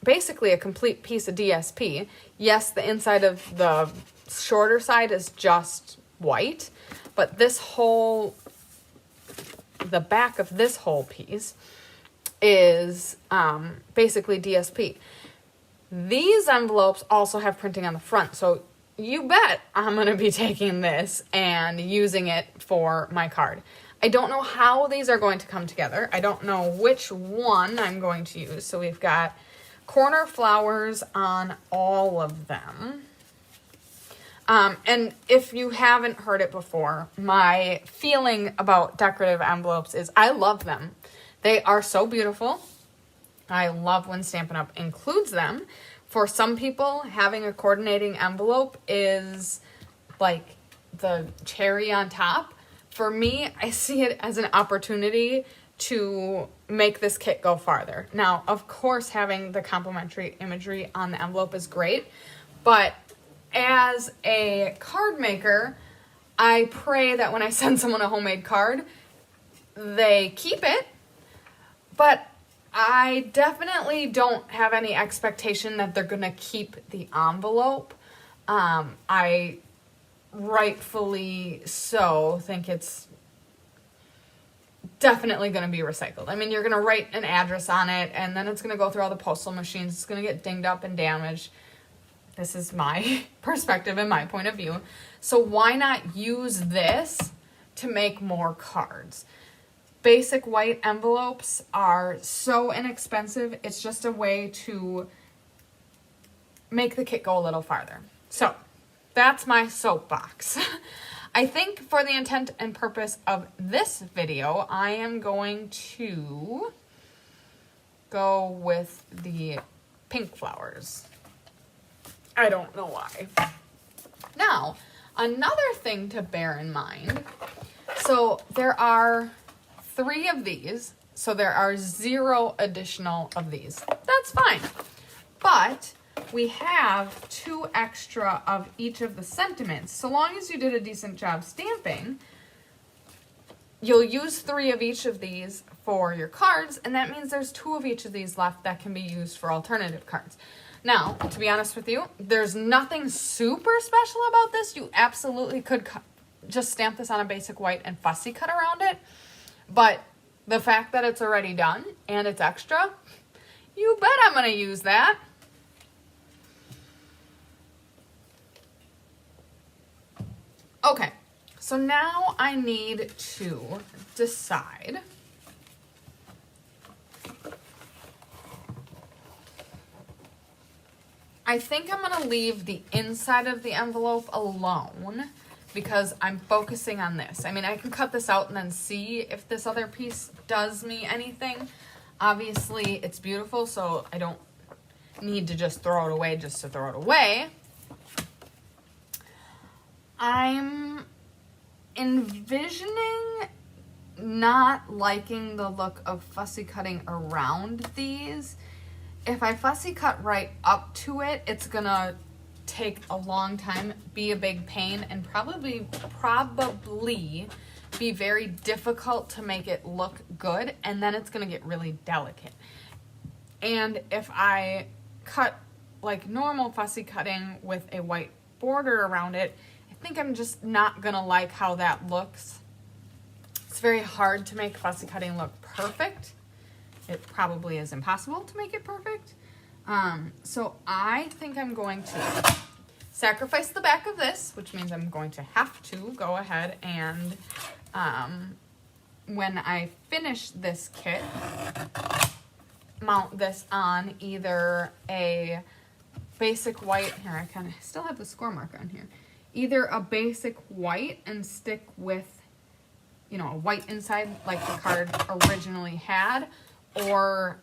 basically a complete piece of DSP. Yes, the inside of the shorter side is just white, but this whole, the back of this whole piece is basically DSP. These envelopes also have printing on the front, so you bet I'm going to be taking this and using it for my card. I don't know how these are going to come together. I don't know which one I'm going to use. So we've got corner flowers on all of them. And if you haven't heard it before, my feeling about decorative envelopes is I love them. They are so beautiful. I love when Stampin' Up! Includes them. For some people, having a coordinating envelope is like the cherry on top. For me, I see it as an opportunity to make this kit go farther. Now, of course, having the complimentary imagery on the envelope is great, but as a card maker, I pray that when I send someone a homemade card, they keep it, but I definitely don't have any expectation that they're going to keep the envelope. I rightfully so think it's definitely going to be recycled. I mean, you're going to write an address on it, and then it's going to go through all the postal machines. It's going to get dinged up and damaged. This is my perspective and my point of view. So why not use this to make more cards? Basic white envelopes are so inexpensive. It's just a way to make the kit go a little farther. So that's my soapbox. I think for the intent and purpose of this video, I am going to go with the pink flowers. I don't know why. Now, another thing to bear in mind. So there are 3 of these. So there are 0 additional of these. That's fine. But we have 2 extra of each of the sentiments. So long as you did a decent job stamping, you'll use 3 of each of these for your cards, and that means there's 2 of each of these left that can be used for alternative cards. Now, to be honest with you, there's nothing super special about this. You absolutely could just stamp this on a basic white and fussy cut around it, but the fact that it's already done and it's extra, you bet I'm going to use that. Okay, so now I need to decide I think I'm going to leave the inside of the envelope alone because I'm focusing on this. I mean, I can cut this out and then see if this other piece does me anything. Obviously, it's beautiful, so I don't need to just throw it away just to throw it away. I'm envisioning not liking the look of fussy cutting around these. If I fussy cut right up to it, it's gonna take a long time, be a big pain, and probably be very difficult to make it look good, and then it's gonna get really delicate. And if I cut like normal fussy cutting with a white border around it, I think I'm just not gonna like how that looks. It's very hard to make fussy cutting look perfect. It probably is impossible to make it perfect. So I think I'm going to sacrifice the back of this, which means I'm going to have to go ahead and, when I finish this kit, mount this on either a basic white, here I kind of still have the score mark on here, either a basic white and stick with, you know, a white inside like the card originally had, or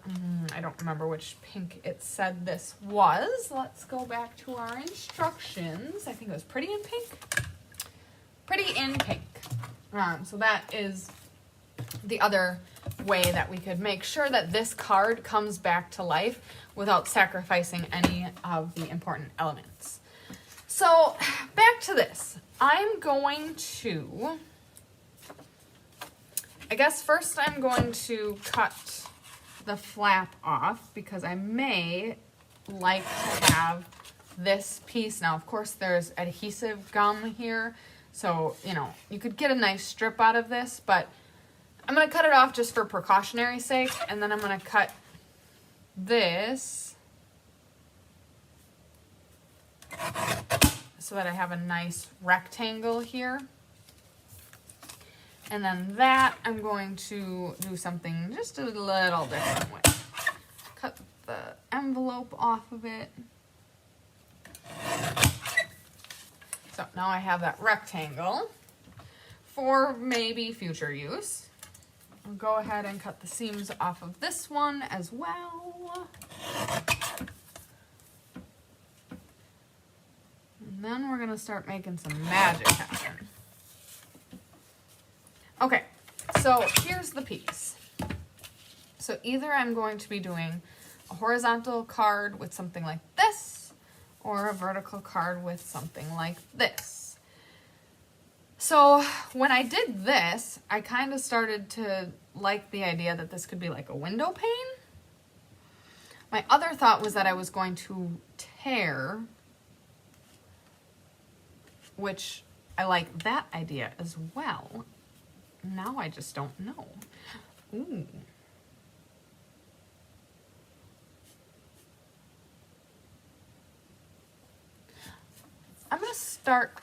I don't remember which pink it said this was. Let's go back to our instructions. I think it was Pretty in Pink. Pretty in Pink. So that is the other way that we could make sure that this card comes back to life without sacrificing any of the important elements. So back to this. I'm going to, I guess first I'm going to cut the flap off because I may like to have this piece. Now, of course, there's adhesive gum here, so, you know, you could get a nice strip out of this, but I'm going to cut it off just for precautionary sake, and then I'm going to cut this so that I have a nice rectangle here. And then that I'm going to do something just a little different with. Cut the envelope off of it. So now I have that rectangle for maybe future use. I'll go ahead and cut the seams off of this one as well. And then we're gonna start making some magic happen. Okay, so here's the piece. So either I'm going to be doing a horizontal card with something like this, or a vertical card with something like this. So when I did this, I kind of started to like the idea that this could be like a window pane. My other thought was that I was going to tear, which I like that idea as well. Now I just don't know. Ooh. I'm going to start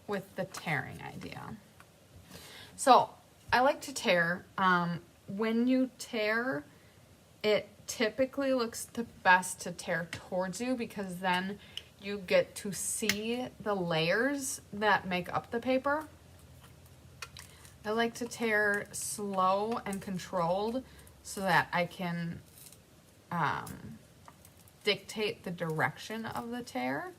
with the tearing idea. So I like to tear. When you tear, it typically looks the best to tear towards you because then you get to see the layers that make up the paper. I like to tear slow and controlled so that I can dictate the direction of the tear.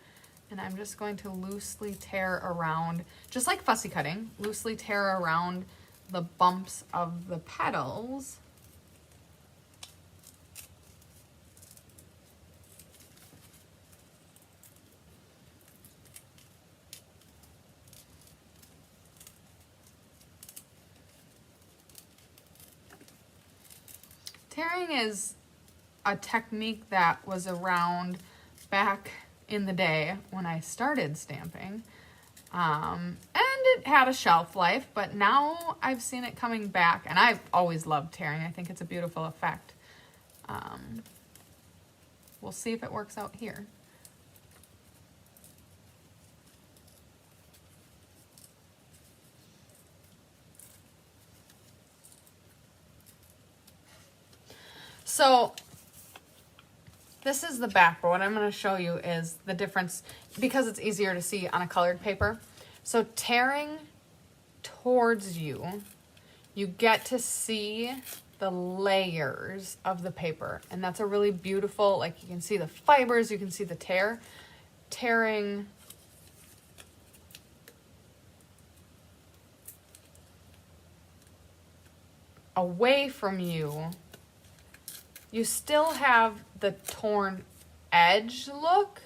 And I'm just going to loosely tear around, just like fussy cutting, loosely tear around the bumps of the petals. Tearing is a technique that was around back in the day when I started stamping. And it had a shelf life, but now I've seen it coming back, and I've always loved tearing. I think it's a beautiful effect. We'll see if it works out here. So this is the back, but what I'm going to show you is the difference because it's easier to see on a colored paper. So tearing towards you, you get to see the layers of the paper, and that's a really beautiful, like you can see the fibers, you can see the tear. Tearing away from you, you still have the torn edge look,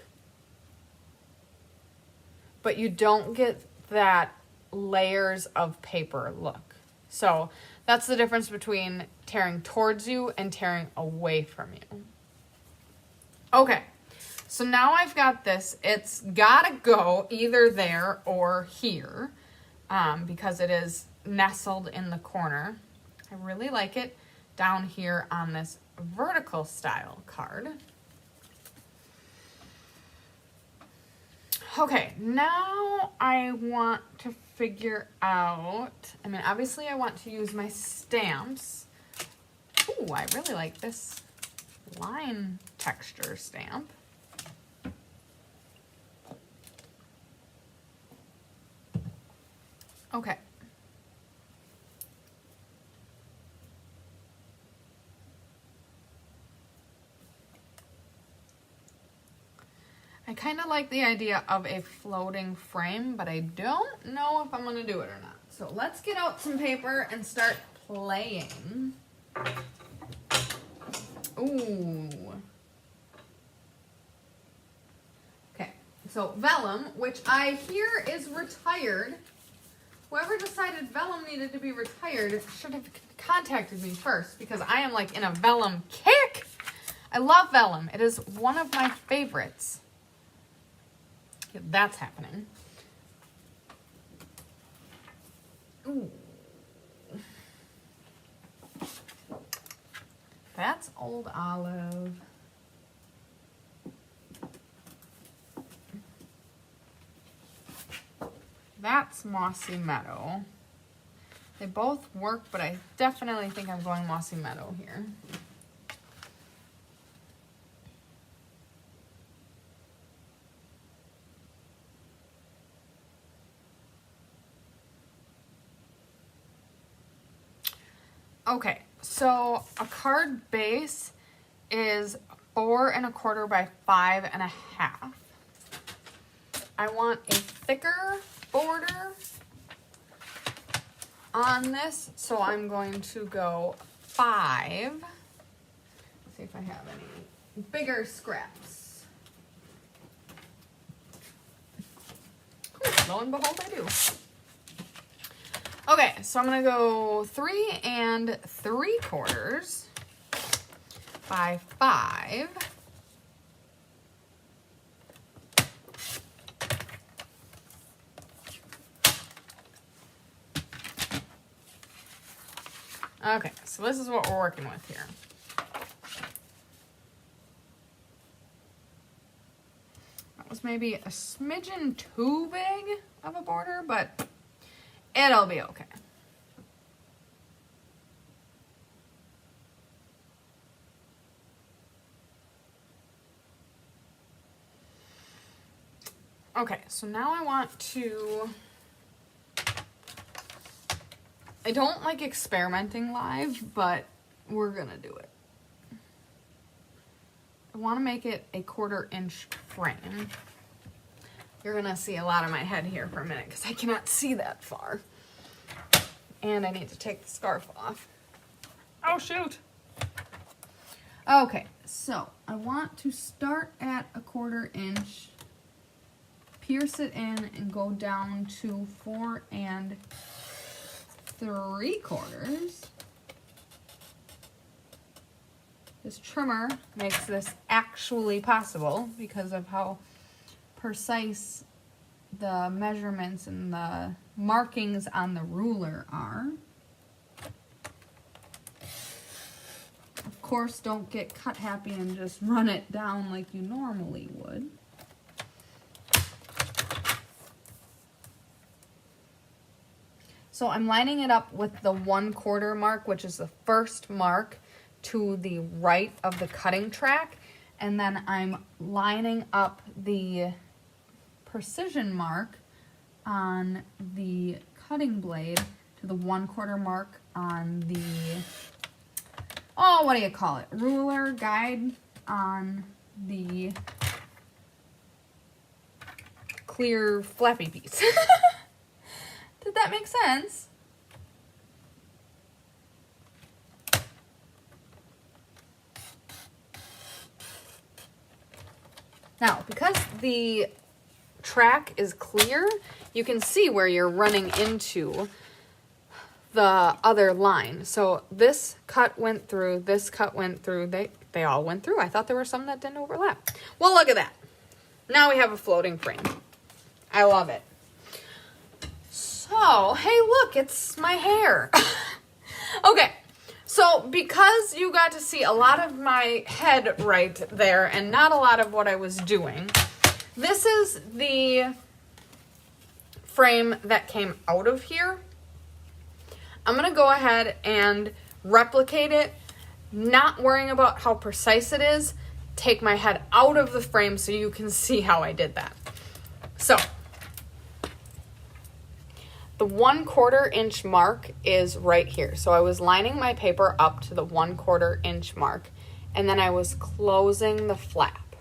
but you don't get that layers of paper look. So that's the difference between tearing towards you and tearing away from you. Okay, so now I've got this. It's gotta go either there or here because it is nestled in the corner. I really like it down here on this vertical style card. Okay, now I want to figure out, I mean, obviously I want to use my stamps. Ooh, I really like this line texture stamp. Okay. I kind of like the idea of a floating frame, but I don't know if I'm going to do it or not. So let's get out some paper and start playing. Ooh. Okay, so vellum, which I hear is retired. Whoever decided vellum needed to be retired should have contacted me first because I am like in a vellum kick. I love vellum. It is one of my favorites. Yeah, that's happening. Ooh. That's Old Olive. That's Mossy Meadow. They both work, but I definitely think I'm going Mossy Meadow here. Okay, so a card base is 4 1/4 by 5 1/2. I want a thicker border on this, so I'm going to go 5. Let's see if I have any bigger scraps. Lo and behold, I do. Okay, so I'm gonna go 3 3/4 by 5. Okay, so this is what we're working with here. That was maybe a smidgen too big of a border, but it'll be okay. Okay, so now I want to... I don't like experimenting live, but we're gonna do it. I want to make it a 1/4 inch frame. You're gonna see a lot of my head here for a minute because I cannot see that far. And I need to take the scarf off. Oh shoot! Okay, so I want to start at a 1/4 inch, pierce it in, and go down to 4 3/4. This trimmer makes this actually possible because of how precise the measurements and the markings on the ruler are. Of course, don't get cut happy and just run it down like you normally would. So I'm lining it up with the 1/4 mark, which is the first mark to the right of the cutting track. And then I'm lining up the precision mark on the cutting blade to the 1/4 mark on the, oh, what do you call it? Ruler guide on the clear flappy piece. Did that make sense? Now, because the track is clear, you can see where you're running into the other line. So this cut went through, this cut went through, they all went through. I thought there were some that didn't overlap. Well, look at that. Now we have a floating frame. I love it. So, hey, look, it's my hair. Okay. So, because you got to see a lot of my head right there and not a lot of what I was doing, this is the frame that came out of here. I'm going to go ahead and replicate it, not worrying about how precise it is. Take my head out of the frame so you can see how I did that. So, the 1/4 inch mark is right here. So I was lining my paper up to the 1/4 inch mark, and then I was closing the flap.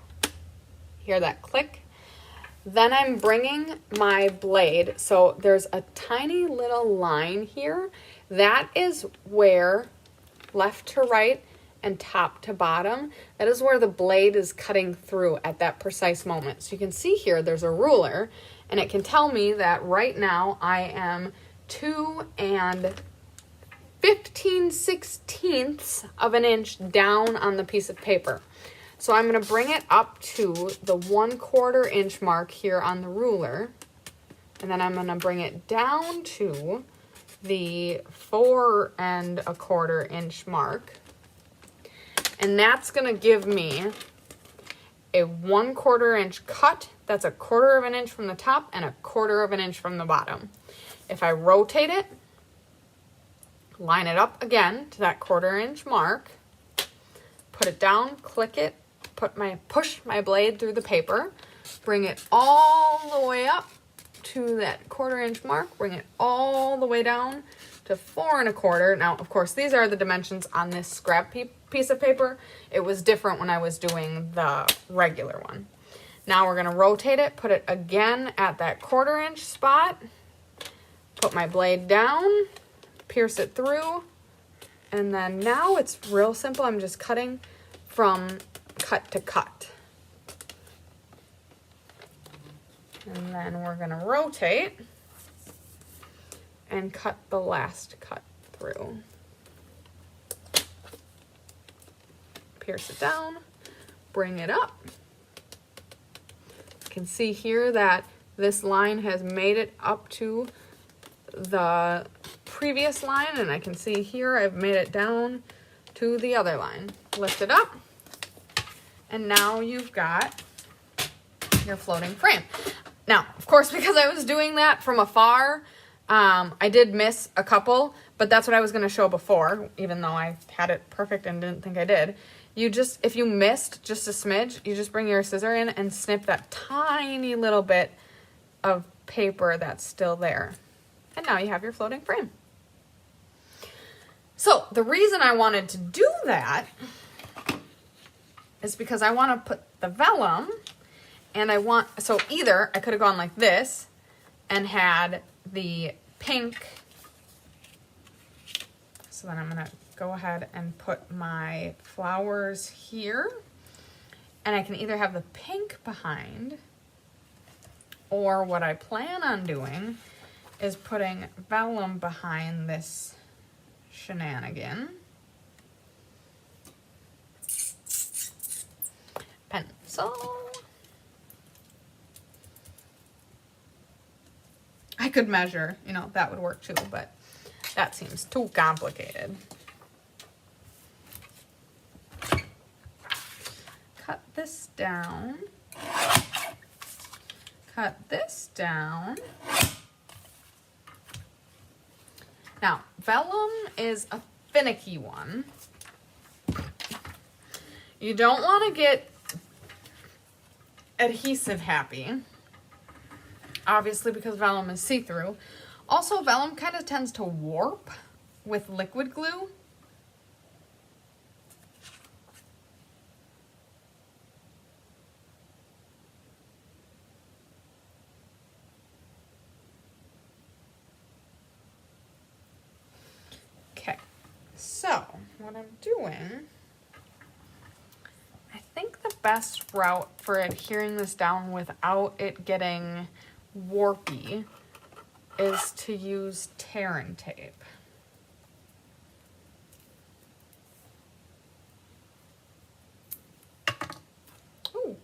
Hear that click? Then I'm bringing my blade. So there's a tiny little line here. That is where left to right and top to bottom, that is where the blade is cutting through at that precise moment. So you can see here there's a ruler, and it can tell me that right now I am 2 15/16 of an inch down on the piece of paper. So I'm going to bring it up to the 1/4 inch mark here on the ruler, and then I'm going to bring it down to the 4 1/4 inch mark, and that's going to give me a 1/4 inch cut. That's a 1/4 of an inch from the top and a 1/4 of an inch from the bottom. If I rotate it, line it up again to that 1/4 inch mark, put it down, click it, push my blade through the paper, bring it all the way up to that 1/4 inch mark, bring it all the way down to 4 1/4. Now, of course, these are the dimensions on this scrap piece of paper. It was different when I was doing the regular one. Now we're gonna rotate it, put it again at that 1/4 inch spot, put my blade down, pierce it through, and then now it's real simple. I'm just cutting from cut to cut. And then we're gonna rotate and cut the last cut through. Pierce it down, bring it up. You can see here that this line has made it up to the previous line, and I can see here I've made it down to the other line. Lift it up, and now you've got your floating frame. Now, of course, because I was doing that from afar, I did miss a couple, but that's what I was going to show before, even though I had it perfect and didn't think I did. If you missed just a smidge, you just bring your scissor in and snip that tiny little bit of paper that's still there. And now you have your floating frame. So the reason I wanted to do that is because I want to put the vellum, and so either I could have gone like this and had the pink. So then I'm gonna go ahead and put my flowers here, and I can either have the pink behind, or what I plan on doing is putting vellum behind this shenanigan. Pencil. I could measure, that would work too, but that seems too complicated. Cut this down. Cut this down. Now, vellum is a finicky one. You don't want to get adhesive happy, obviously, because vellum is see-through. Also, vellum kind of tends to warp with liquid glue. Okay, so what I'm doing, I think the best route for adhering this down without it getting warpy is to use tear and tape. Ooh.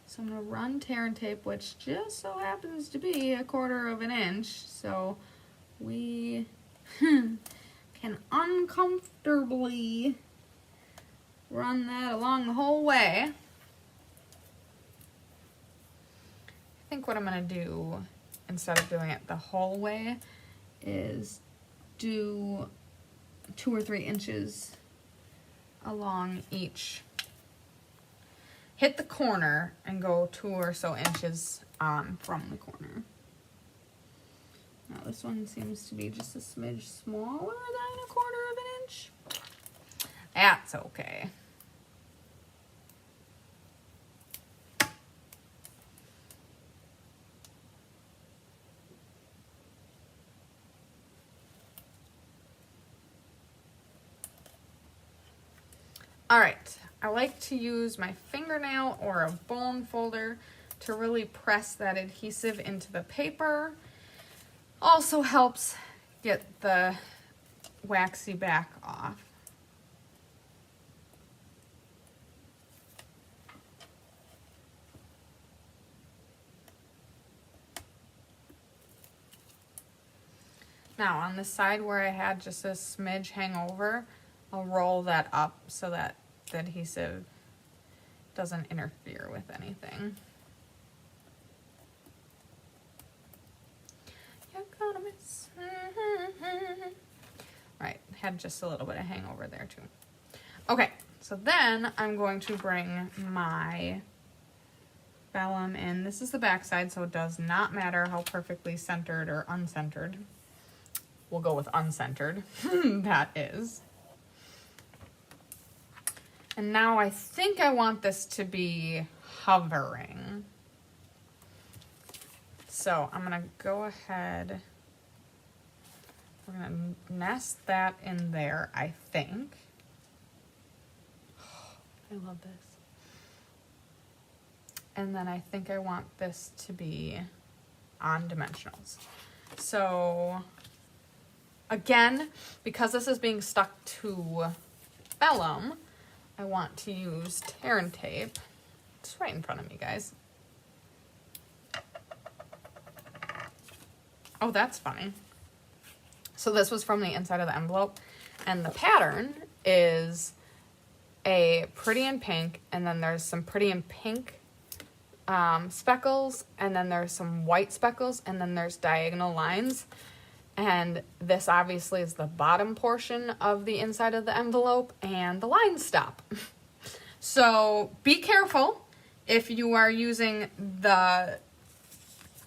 So I'm gonna run tear and tape, which just so happens to be 1/4 inch, so we can uncomfortably run that along the whole way. I think what I'm gonna do, instead of doing it the whole way, is do 2 or 3 inches along each. Hit the corner and go 2 or so inches from the corner. Now this one seems to be just a smidge smaller than 1/4 inch. That's okay. All right, I like to use my fingernail or a bone folder to really press that adhesive into the paper. Also helps get the waxy back off. Now on the side where I had just a smidge hang over, I'll roll that up so that the adhesive doesn't interfere with anything. You're gonna miss. had just a little bit of hangover there too. Okay, so then I'm going to bring my vellum in. This is the back side, so it does not matter how perfectly centered or uncentered. We'll go with uncentered. That is. And now I think I want this to be hovering. So I'm going to go ahead. We're going to nest that in there, I think. I love this. And then I think I want this to be on dimensionals. So again, because this is being stuck to vellum, I want to use tear and tape. It's right in front of me, guys. Oh, that's funny. So this was from the inside of the envelope, and the pattern is a pretty in pink, and then there's some pretty in pink speckles, and then there's some white speckles, and then there's diagonal lines. And this obviously is the bottom portion of the inside of the envelope, and the lines stop. So be careful if you are using the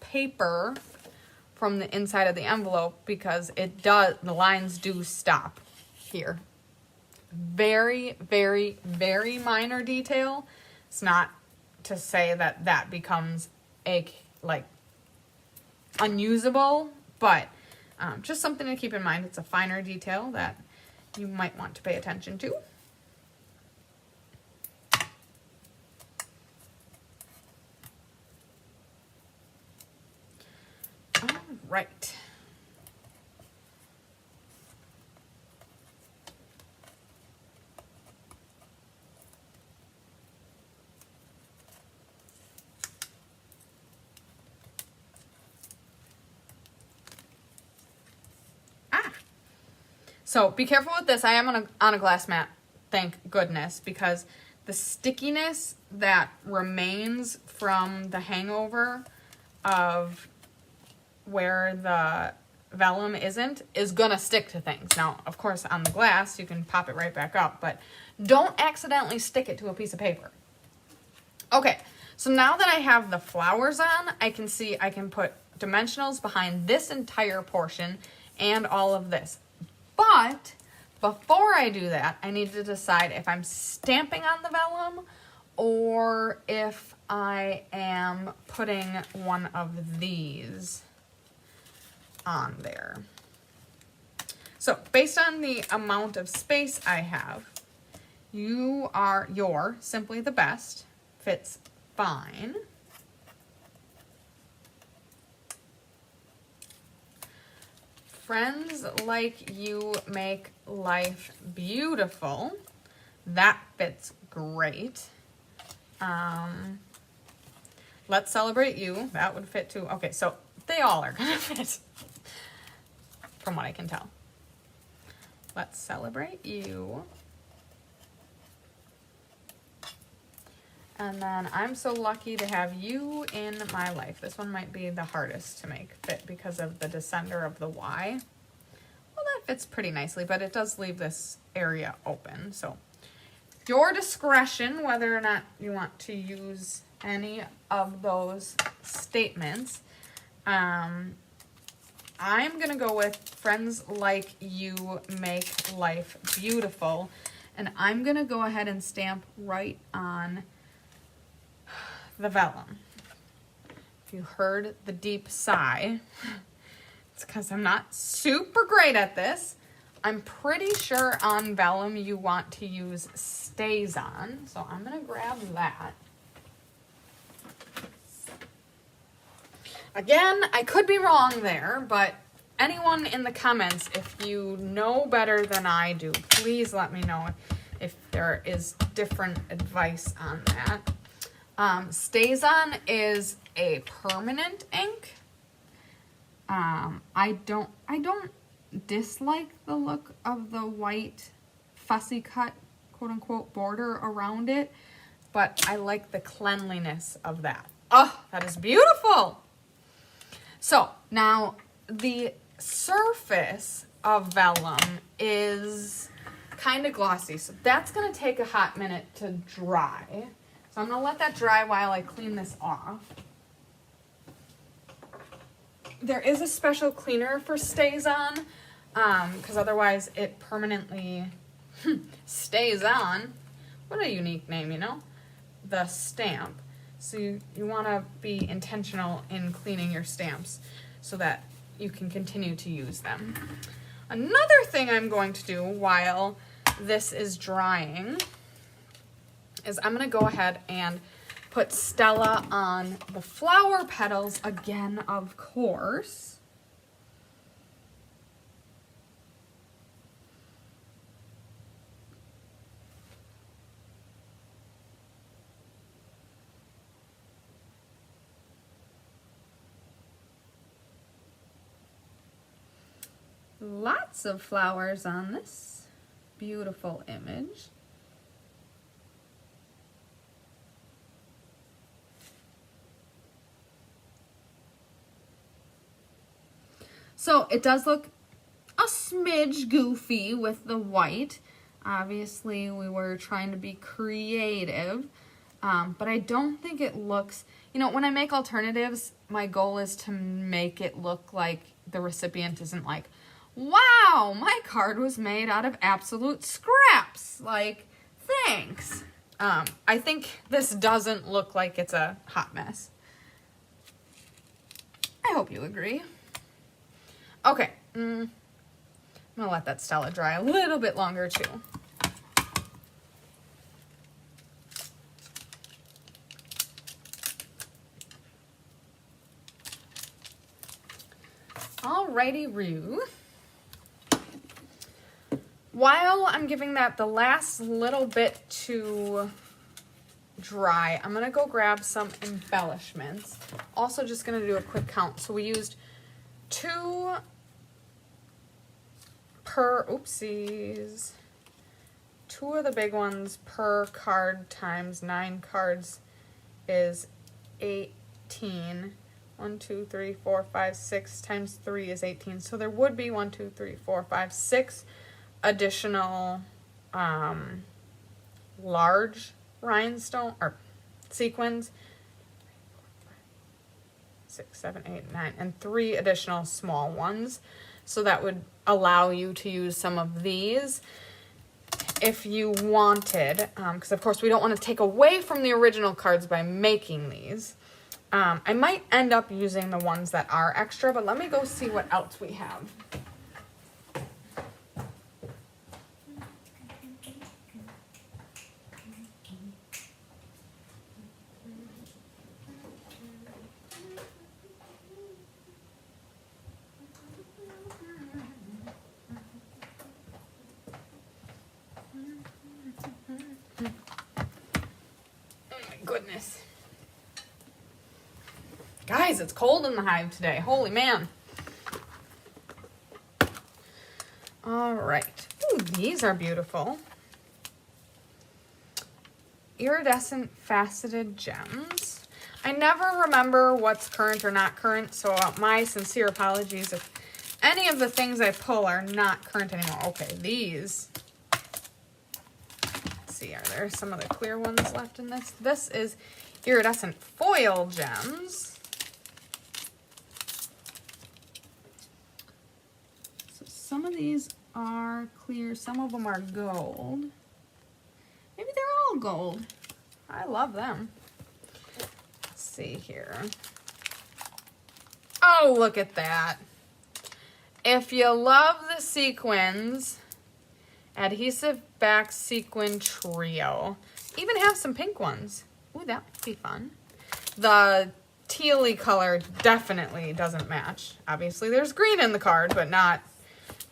paper from the inside of the envelope, because the lines do stop here. Very, very, very minor detail. It's not to say that that becomes unusable, but just something to keep in mind. It's a finer detail that you might want to pay attention to. All right. So be careful with this. I am on a glass mat, thank goodness, because the stickiness that remains from the hangover of where the vellum isn't is gonna stick to things. Now, of course, on the glass, you can pop it right back up, but don't accidentally stick it to a piece of paper. Okay, so now that I have the flowers on, I can see I can put dimensionals behind this entire portion and all of this. But before I do that, I need to decide if I'm stamping on the vellum or if I am putting one of these on there. So based on the amount of space I have, you're simply the best fits fine. Friends like you make life beautiful. That fits great. Let's celebrate you. That would fit too. Okay, so they all are gonna fit from what I can tell. Let's celebrate you. And then I'm so lucky to have you in my life. This one might be the hardest to make fit because of the descender of the Y. Well, that fits pretty nicely, but it does leave this area open. So your discretion whether or not you want to use any of those statements. I'm going to go with friends like you make life beautiful. And I'm going to go ahead and stamp right on the vellum. If you heard the deep sigh, it's because I'm not super great at this. I'm pretty sure on vellum you want to use stays on, so I'm going to grab that. Again, I could be wrong there, but anyone in the comments, if you know better than I do, please let me know if there is different advice on that. Stays on is a permanent ink. I don't dislike the look of the white fussy cut quote unquote border around it, but I like the cleanliness of that. Oh, that is beautiful. So now the surface of vellum is kind of glossy, so that's going to take a hot minute to dry. So I'm going to let that dry while I clean this off. There is a special cleaner for stays on, because otherwise it permanently stays on. What a unique name, you know? The stamp. So you want to be intentional in cleaning your stamps so that you can continue to use them. Another thing I'm going to do while this is drying is I'm going to go ahead and put Stella on the flower petals again, of course. Lots of flowers on this beautiful image. So it does look a smidge goofy with the white. Obviously, we were trying to be creative, but I don't think it looks, you know, when I make alternatives, my goal is to make it look like the recipient isn't like, wow, my card was made out of absolute scraps. Like, thanks. I think this doesn't look like it's a hot mess. I hope you agree. Okay, I'm gonna let that Stella dry a little bit longer too. Alrighty, Roo. While I'm giving that the last little bit to dry, I'm gonna go grab some embellishments. Also just gonna do a quick count. So we used 2 per, oopsies, 2 of the big ones per card times 9 cards is 18. 1, 2, 3, 4, 5, 6 times 3 is 18. So there would be 1, 2, 3, 4, 5, 6 additional large rhinestone or sequins. 6, 7, 8, 9, and 3 additional small ones. So that would allow you to use some of these if you wanted, because of course we don't want to take away from the original cards by making these. I might end up using the ones that are extra, but let me go see what else we have. Goodness. Guys, it's cold in the hive today. Holy man. All right. Ooh, these are beautiful. Iridescent faceted gems. I never remember what's current or not current, so my sincere apologies if any of the things I pull are not current anymore. Okay, these. Are there some of the clear ones left in this? This is iridescent foil gems. So some of these are clear, some of them are gold. Maybe they're all gold. I love them. Let's see here. Oh, look at that. If you love the sequins, adhesive back sequin trio. Even have some pink ones. Ooh, that would be fun. The tealy color definitely doesn't match. Obviously, there's green in the card, but not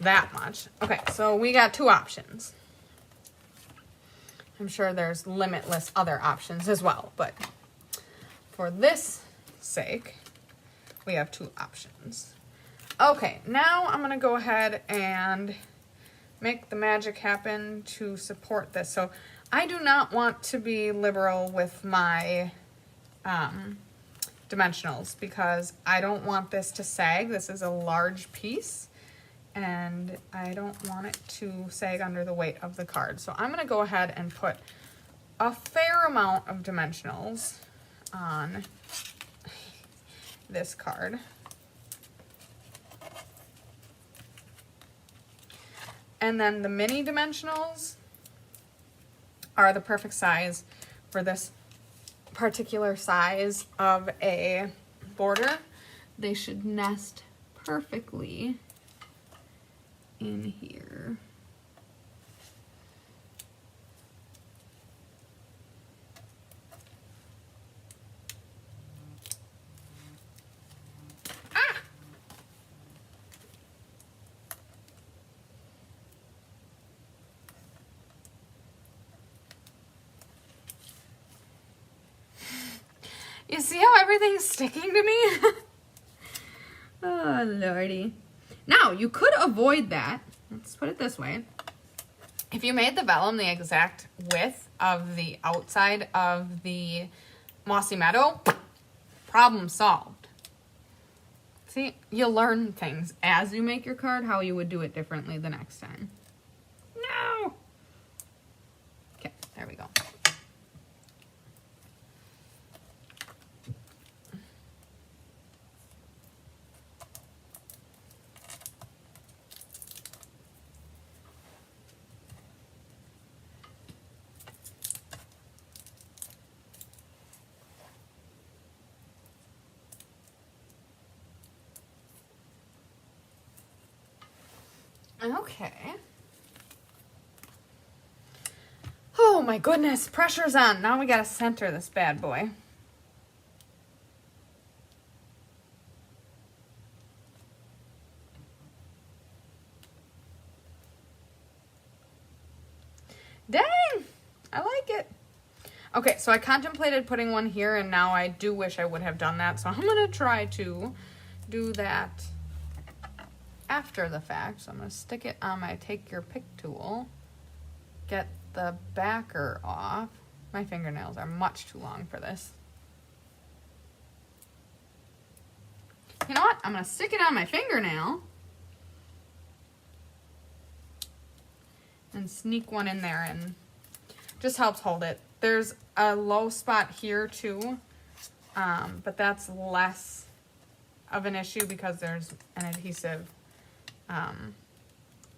that much. Okay, so we got 2 options. I'm sure there's limitless other options as well, but for this sake, we have 2 options. Okay, now I'm gonna go ahead and make the magic happen to support this. So I do not want to be liberal with my dimensionals because I don't want this to sag. This is a large piece and I don't want it to sag under the weight of the card. So I'm gonna go ahead and put a fair amount of dimensionals on this card. And then the mini dimensionals are the perfect size for this particular size of a border. They should nest perfectly in here. You see how everything's sticking to me? Oh, lordy. Now, you could avoid that. Let's put it this way. If you made the vellum the exact width of the outside of the Mossy Meadow, problem solved. See, you learn things as you make your card, how you would do it differently the next time. No! Okay, there we go. Okay. Oh my goodness, pressure's on. Now we gotta center this bad boy. Dang, I like it. Okay, so I contemplated putting one here, and now I do wish I would have done that. So I'm gonna try to do that after the fact. So I'm going to stick it on my take your pick tool, get the backer off. My fingernails are much too long for this. You know what? I'm going to stick it on my fingernail and sneak one in there, and just helps hold it. There's a low spot here too, but that's less of an issue because there's an adhesive.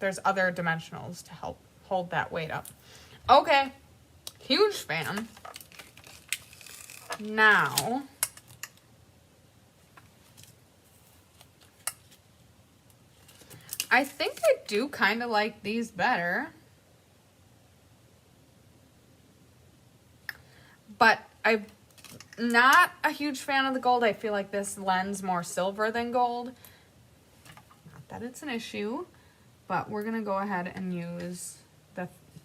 There's other dimensionals to help hold that weight up. Okay, huge fan. Now, I think I do kind of like these better, but I'm not a huge fan of the gold. I feel like this lends more silver than gold. Not that it's an issue, but we're gonna go ahead and use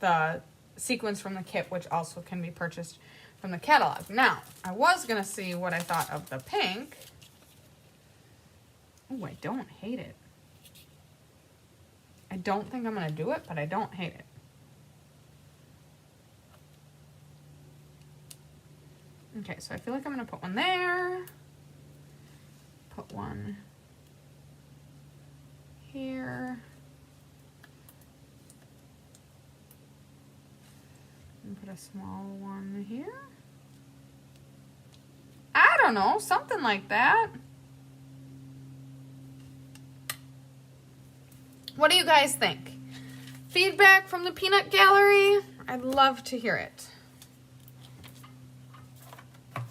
the sequins from the kit, which also can be purchased from the catalog. Now, I was gonna see what I thought of the pink. Oh, I don't hate it. I don't think I'm gonna do it, but I don't hate it. Okay, so I feel like I'm gonna put one there. Put one here. And put a small one here. I don't know, something like that. What do you guys think? Feedback from the peanut gallery? I'd love to hear it. I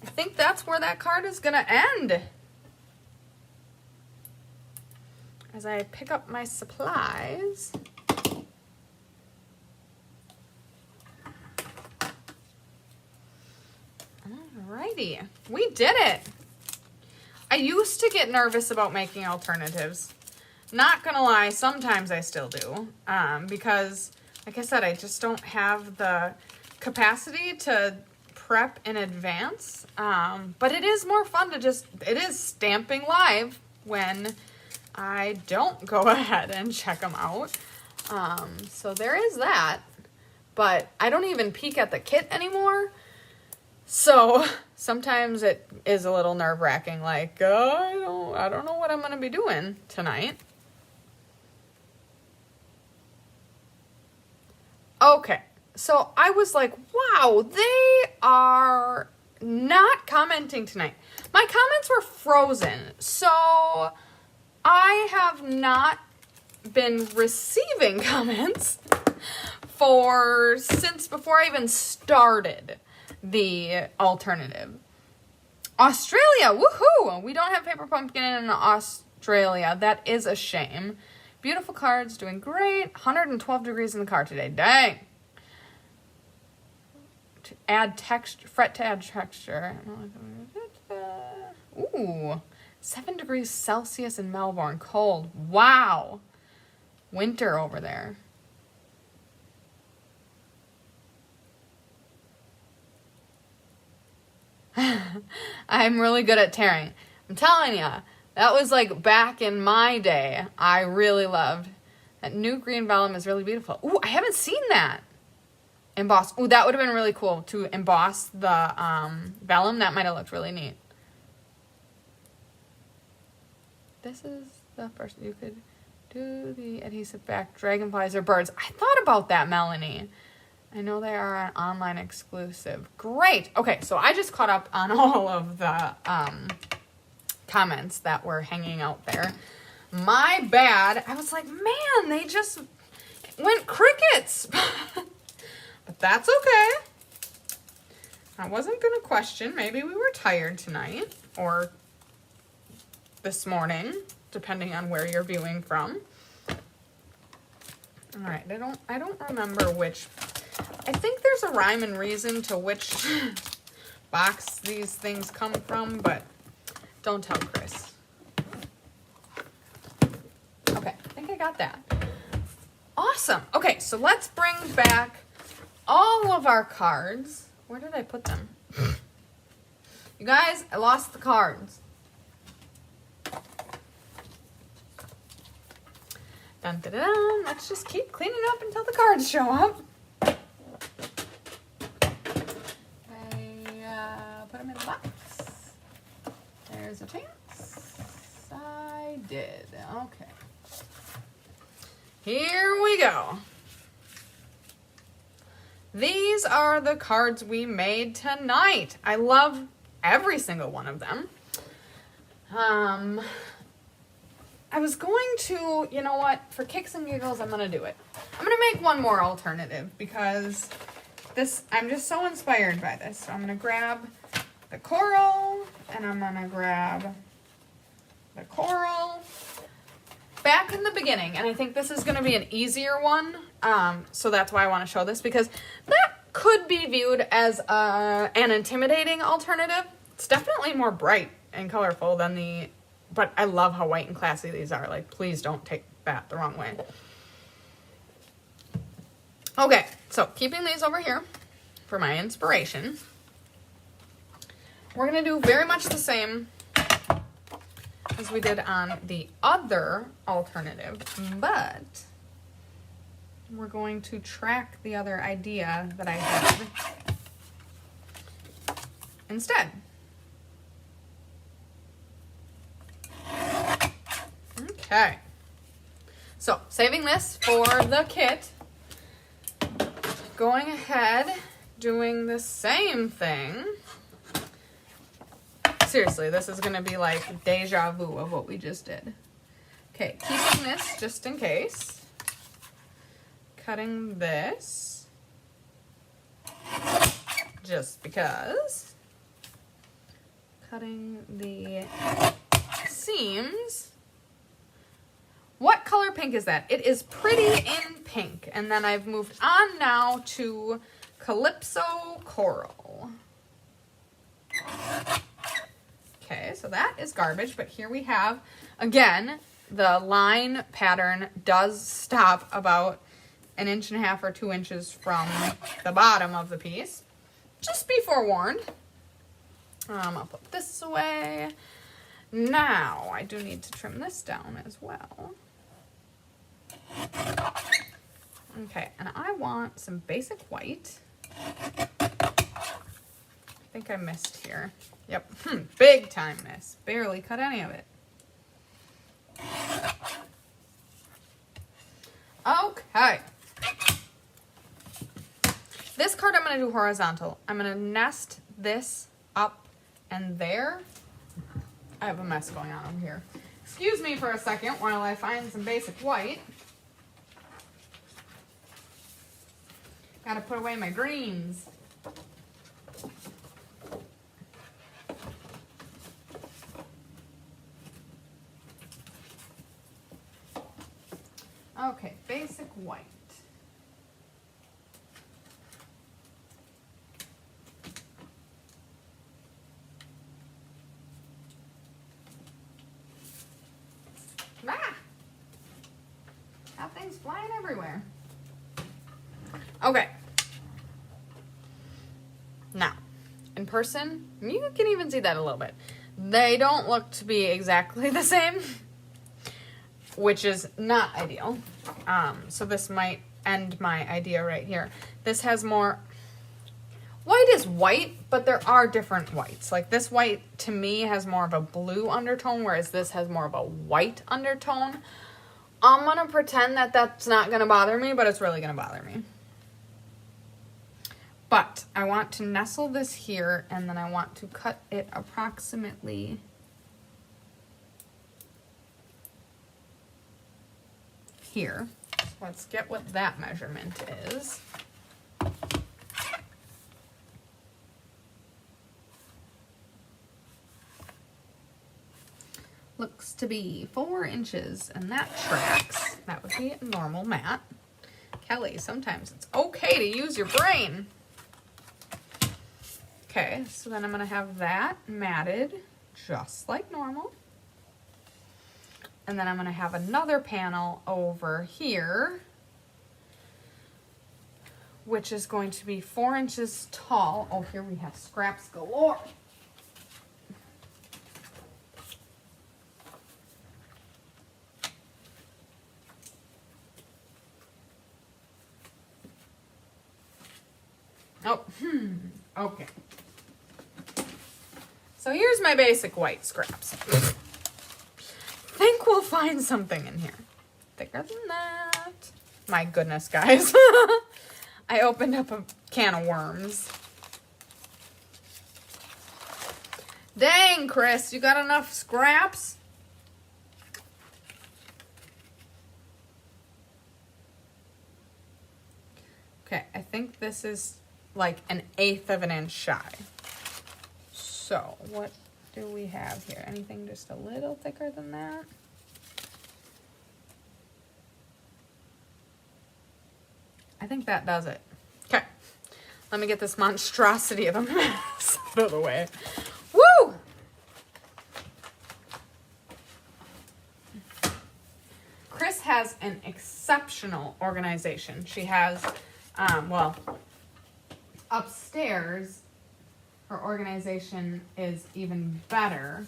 think that's where that card is gonna end. As I pick up my supplies. Alrighty, we did it. I used to get nervous about making alternatives. Not gonna lie, sometimes I still do. Because, like I said, I just don't have the capacity to prep in advance. But it is more fun to it is stamping live when I don't go ahead and check them out. So there is that. But I don't even peek at the kit anymore. So sometimes it is a little nerve-wracking, like, I don't know what I'm going to be doing tonight. Okay, so I was like, wow, they are not commenting tonight. My comments were frozen, so I have not been receiving comments since before I even started the alternative. Australia, woohoo! We don't have Paper Pumpkin in Australia. That is a shame. Beautiful cards, doing great. 112 degrees in the car today. Dang. To add texture, fret to add texture. Ooh, 7 degrees Celsius in Melbourne. Cold. Wow. Winter over there. I'm really good at tearing. I'm telling you, that was like back in my day. I really loved that new green vellum is really beautiful. Ooh, I haven't seen that embossed. Ooh, that would have been really cool to emboss the vellum. That might have looked really neat. This is the first you could do the adhesive back dragonflies or birds. I thought about that, Melanie. I know they are an online exclusive. Great. Okay, so I just caught up on all of the comments that were hanging out there. My bad. I was like, man, they just went crickets. But that's okay. I wasn't going to question. Maybe we were tired tonight or this morning, depending on where you're viewing from. All right, I don't remember which. I think there's a rhyme and reason to which box these things come from, but don't tell Chris. Okay, I think I got that. Awesome. Okay, so let's bring back all of our cards. Where did I put them? You guys, I lost the cards. Dun, dun, dun, dun. Let's just keep cleaning up until the cards show up. Put them in the box. There's a chance. I did. Okay. Here we go. These are the cards we made tonight. I love every single one of them. I was going to, you know what, for kicks and giggles, I'm going to do it. I'm going to make one more alternative because I'm just so inspired by this. So I'm going to grab the coral and I'm going to grab the coral back in the beginning. And I think this is going to be an easier one. So that's why I want to show this because that could be viewed as an intimidating alternative. It's definitely more bright and colorful than but I love how white and classy these are. Like, please don't take that the wrong way. Okay, so keeping these over here for my inspiration. We're going to do very much the same as we did on the other alternative, but we're going to track the other idea that I had instead. Okay, so saving this for the kit, going ahead, doing the same thing. Seriously, this is going to be like deja vu of what we just did. Okay, keeping this just in case. Cutting this just because. Cutting the seams. What color pink is that? It is Pretty in Pink. And then I've moved on now to Calypso Coral. Okay, so that is garbage, but here we have, again, the line pattern does stop about 1.5 inches or 2 inches from the bottom of the piece. Just be forewarned. I'll put this away. Now, I do need to trim this down as well. Okay, and I want some basic white. I think I missed here. Yep, big time miss. Barely cut any of it. Okay. This card I'm going to do horizontal. I'm going to nest this up and there. I have a mess going on over here. Excuse me for a second while I find some basic white. Gotta put away my greens. Okay, basic white. Ah! That thing's flying everywhere. Okay. Now, in person, you can even see that a little bit. They don't look to be exactly the same, which is not ideal. So this might end my idea right here. This has more... White is white, but there are different whites. Like this white, to me, has more of a blue undertone, whereas this has more of a white undertone. I'm going to pretend that that's not going to bother me, but it's really going to bother me. But I want to nestle this here, and then I want to cut it approximately here. Let's get what that measurement is. Looks to be 4 inches, and that tracks. That would be a normal mat. Kelly, sometimes it's okay to use your brain. Okay, so then I'm going to have that matted just like normal. And then I'm going to have another panel over here, which is going to be 4 inches tall. Oh, here we have scraps galore. Oh, okay. So here's my basic white scraps. Think we'll find something in here. Thicker than that. My goodness, guys. I opened up a can of worms. Dang, Chris, you got enough scraps? Okay, I think this is like 1/8 of an inch shy. So what do we have here? Anything just a little thicker than that? I think that does it. Okay, let me get this monstrosity of a mess out of the way. Woo! Chris has an exceptional organization. She has, well, upstairs, her organization is even better.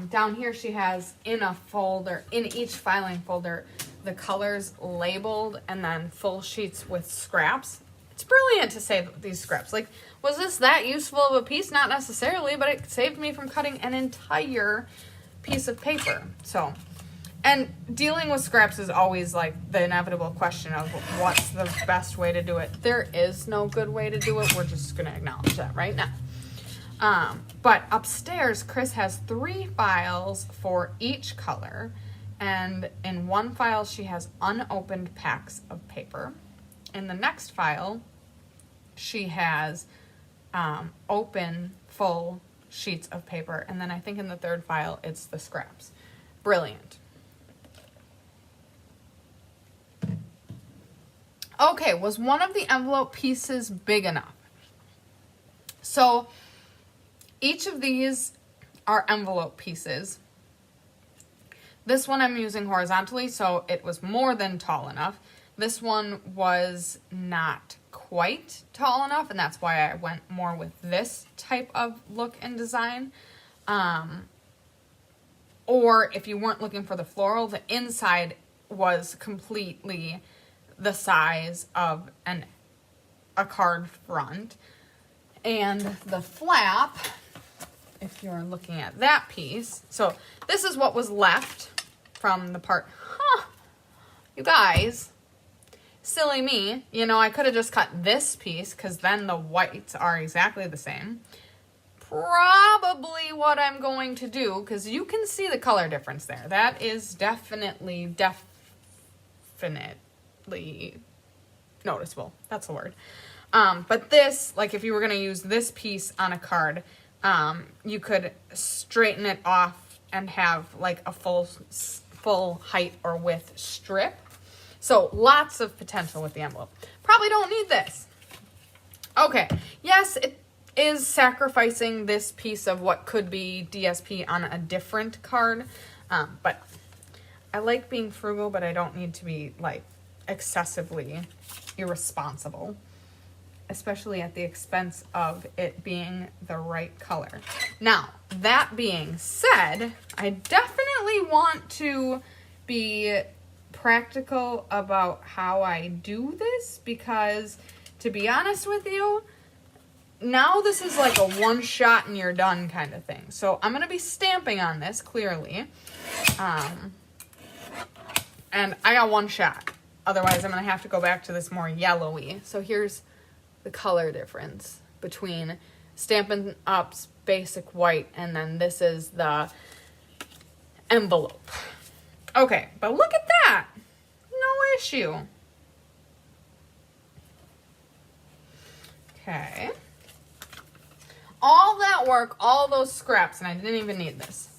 Down here she has in a folder, in each filing folder, the colors labeled and then full sheets with scraps. It's brilliant to save these scraps. Like, was this that useful of a piece? Not necessarily, but it saved me from cutting an entire piece of paper. So, and dealing with scraps is always like the inevitable question of what's the best way to do it. There is no good way to do it. We're just going to acknowledge that right now. But upstairs, Chris has 3 files for each color. And in one file, she has unopened packs of paper. In the next file, she has open, full sheets of paper. And then I think in the third file, it's the scraps. Brilliant. Okay, was one of the envelope pieces big enough? So each of these are envelope pieces. This one I'm using horizontally, so it was more than tall enough. This one was not quite tall enough, and that's why I went more with this type of look and design. Or if you weren't looking for the floral, the inside was completely the size of a card front. And the flap, if you're looking at that piece, so this is what was left from the part. You guys, silly me. You know, I could have just cut this piece because then the whites are exactly the same. Probably what I'm going to do, because you can see the color difference there. That is definitely noticeable. That's the word. But this, like if you were going to use this piece on a card, you could straighten it off and have like a full height or width strip. So lots of potential with the envelope. Probably don't need this. Okay, yes, it is sacrificing this piece of what could be DSP on a different card, but I like being frugal, but I don't need to be like excessively irresponsible, especially at the expense of it being the right color. Now, that being said, I definitely want to be practical about how I do this, because to be honest with you, now this is like a one shot and you're done kind of thing. So I'm going to be stamping on this clearly. And I got one shot. Otherwise I'm going to have to go back to this more yellowy. So here's the color difference between Stampin' Up's basic white and then this is the envelope. Okay, but look at that. No issue. Okay. All that work, all those scraps, and I didn't even need this.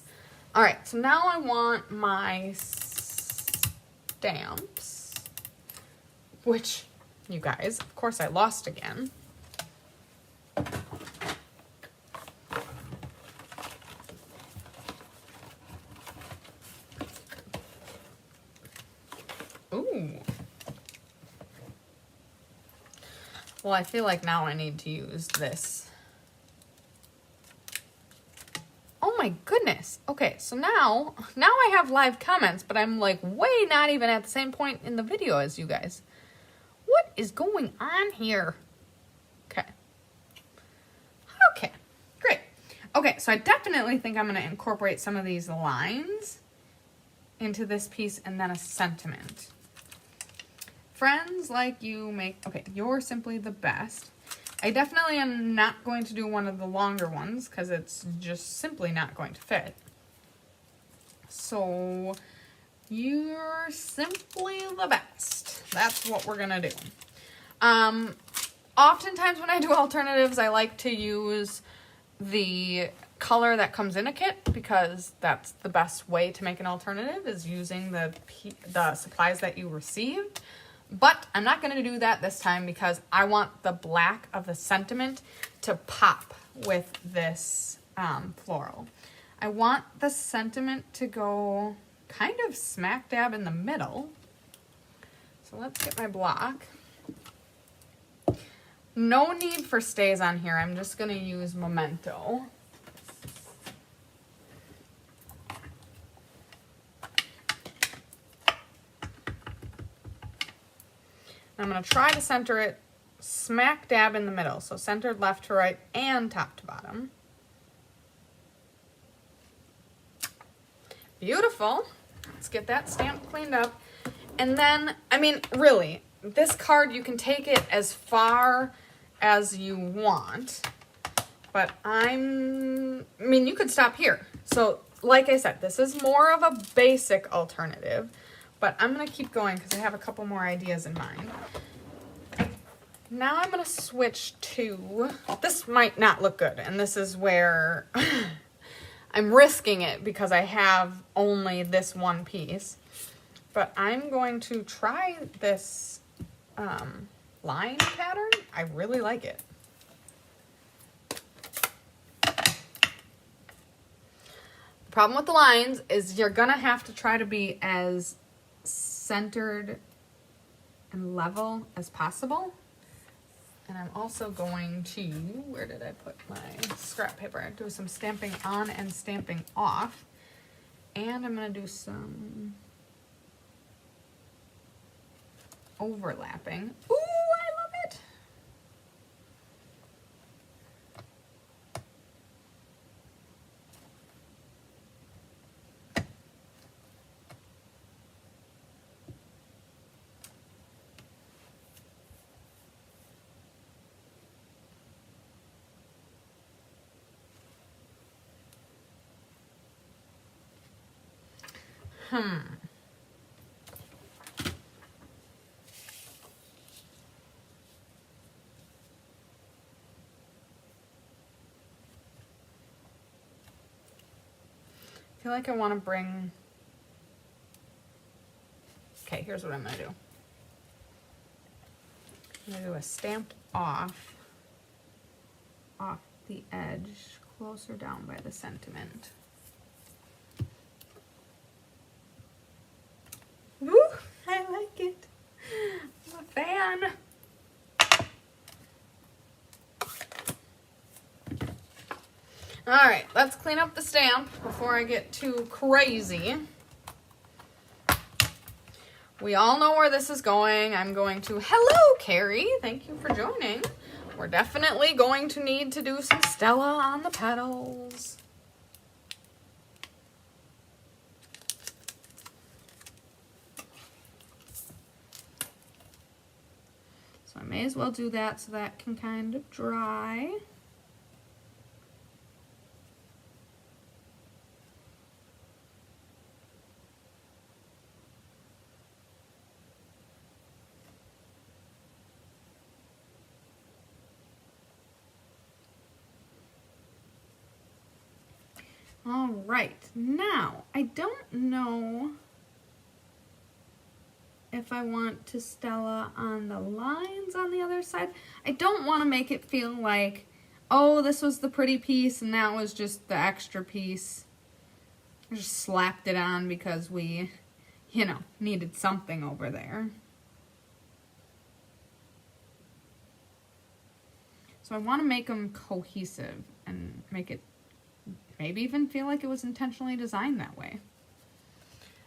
All right, so now I want my stamps, which, you guys, of course I lost again. Ooh. Well, I feel like now I need to use this. Oh my goodness. Okay, so now I have live comments, but I'm like way not even at the same point in the video as you guys. What is going on here? Okay. Okay, great. Okay, so I definitely think I'm going to incorporate some of these lines into this piece and then a sentiment. Friends like you make, okay, you're simply the best. I definitely am not going to do one of the longer ones because it's just simply not going to fit. So, you're simply the best. That's what we're going to do. Oftentimes when I do alternatives, I like to use the color that comes in a kit because that's the best way to make an alternative is using the supplies that you received. But I'm not going to do that this time because I want the black of the sentiment to pop with this floral. I want the sentiment to go kind of smack dab in the middle. So let's get my block. No need for stays on here. I'm just going to use Memento. I'm going to try to center it smack dab in the middle. So centered left to right and top to bottom. Beautiful. Let's get that stamp cleaned up. And then, I mean, really, this card, you can take it as far as you want. But I mean, you could stop here. So, like I said, this is more of a basic alternative. But I'm going to keep going because I have a couple more ideas in mind. Now I'm going to switch to, this might not look good, and this is where I'm risking it because I have only this one piece. But I'm going to try this line pattern. I really like it. The problem with the lines is you're going to have to try to be as centered and level as possible. And I'm also going to, where did I put my scrap paper? Do some stamping on and stamping off. And I'm going to do some overlapping. Ooh, I love it. I feel like I want to bring... Okay, here's what I'm going to do. I'm going to do a stamped off the edge, closer down by the sentiment. Woo! I like it. I'm a fan. Alright, let's clean up the stamp before I get too crazy. We all know where this is going. I'm going to... Hello, Carrie. Thank you for joining. We're definitely going to need to do some Stella on the petals. So I may as well do that so that can kind of dry. All right, now I don't know if I want to Stella on the lines on the other side. I don't want to make it feel like, oh, this was the pretty piece and that was just the extra piece. I just slapped it on because we, you know, needed something over there. So I want to make them cohesive and make it maybe even feel like it was intentionally designed that way.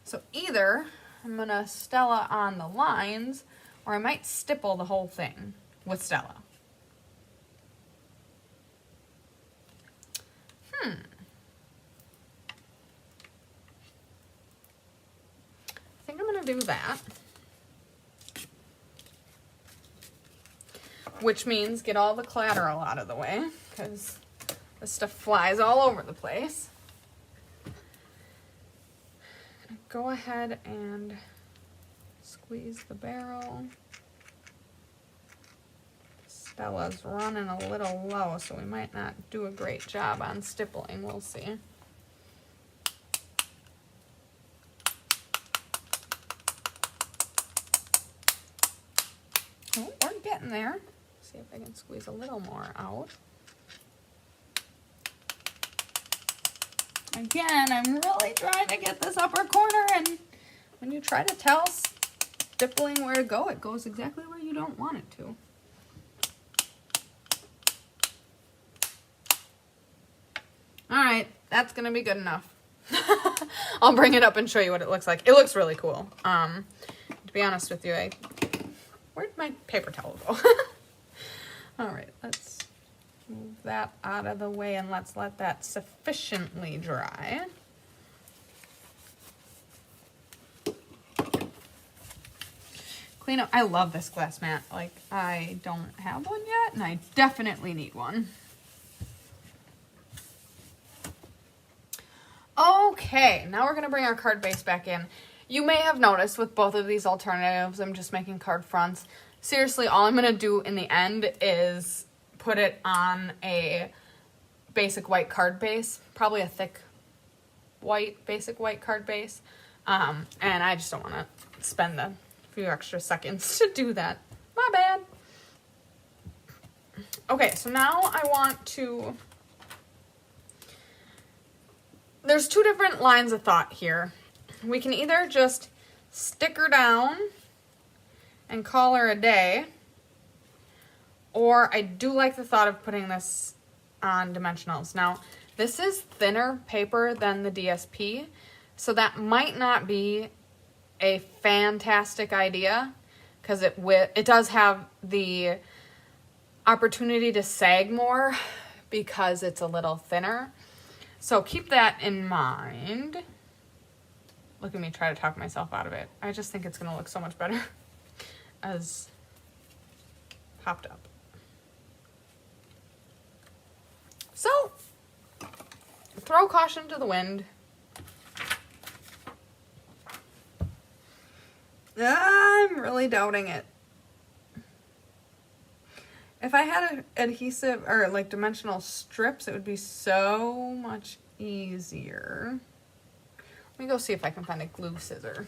So either I'm going to Stella on the lines, or I might stipple the whole thing with Stella. I think I'm going to do that. Which means get all the collateral out of the way, because this stuff flies all over the place. Go ahead and squeeze the barrel. Stella's running a little low, so we might not do a great job on stippling. We'll see. Oh, we're getting there. See if I can squeeze a little more out. Again, I'm really trying to get this upper corner, and when you try to tell stippling where to go, it goes exactly where you don't want it to. Alright, that's going to be good enough. I'll bring it up and show you what it looks like. It looks really cool. To be honest with you, where'd my paper towel go? Alright, let's move that out of the way and let's let that sufficiently dry. Clean up. I love this glass mat. Like, I don't have one yet, and I definitely need one. Okay, now we're going to bring our card base back in. You may have noticed with both of these alternatives, I'm just making card fronts. Seriously, all I'm going to do in the end is put it on a basic white card base, probably a thick white, basic white card base. And I just don't want to spend the few extra seconds to do that. My bad. Okay, so now I want to... There's two different lines of thought here. We can either just stick her down and call her a day, or I do like the thought of putting this on dimensionals. Now, this is thinner paper than the DSP, so that might not be a fantastic idea, because it does have the opportunity to sag more because it's a little thinner. So keep that in mind. Look at me try to talk myself out of it. I just think it's going to look so much better as popped up. So, throw caution to the wind. I'm really doubting it. If I had adhesive or like dimensional strips, it would be so much easier. Let me go see if I can find a glue scissor.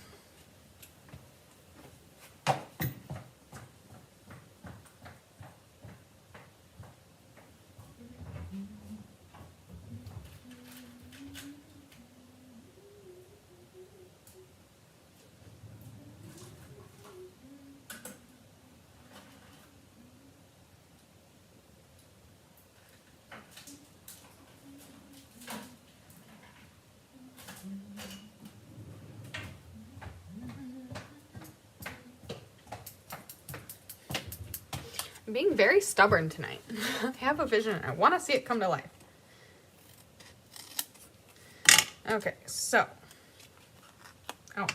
I'm being very stubborn tonight. I have a vision. I want to see it come to life. Okay, so. Oh,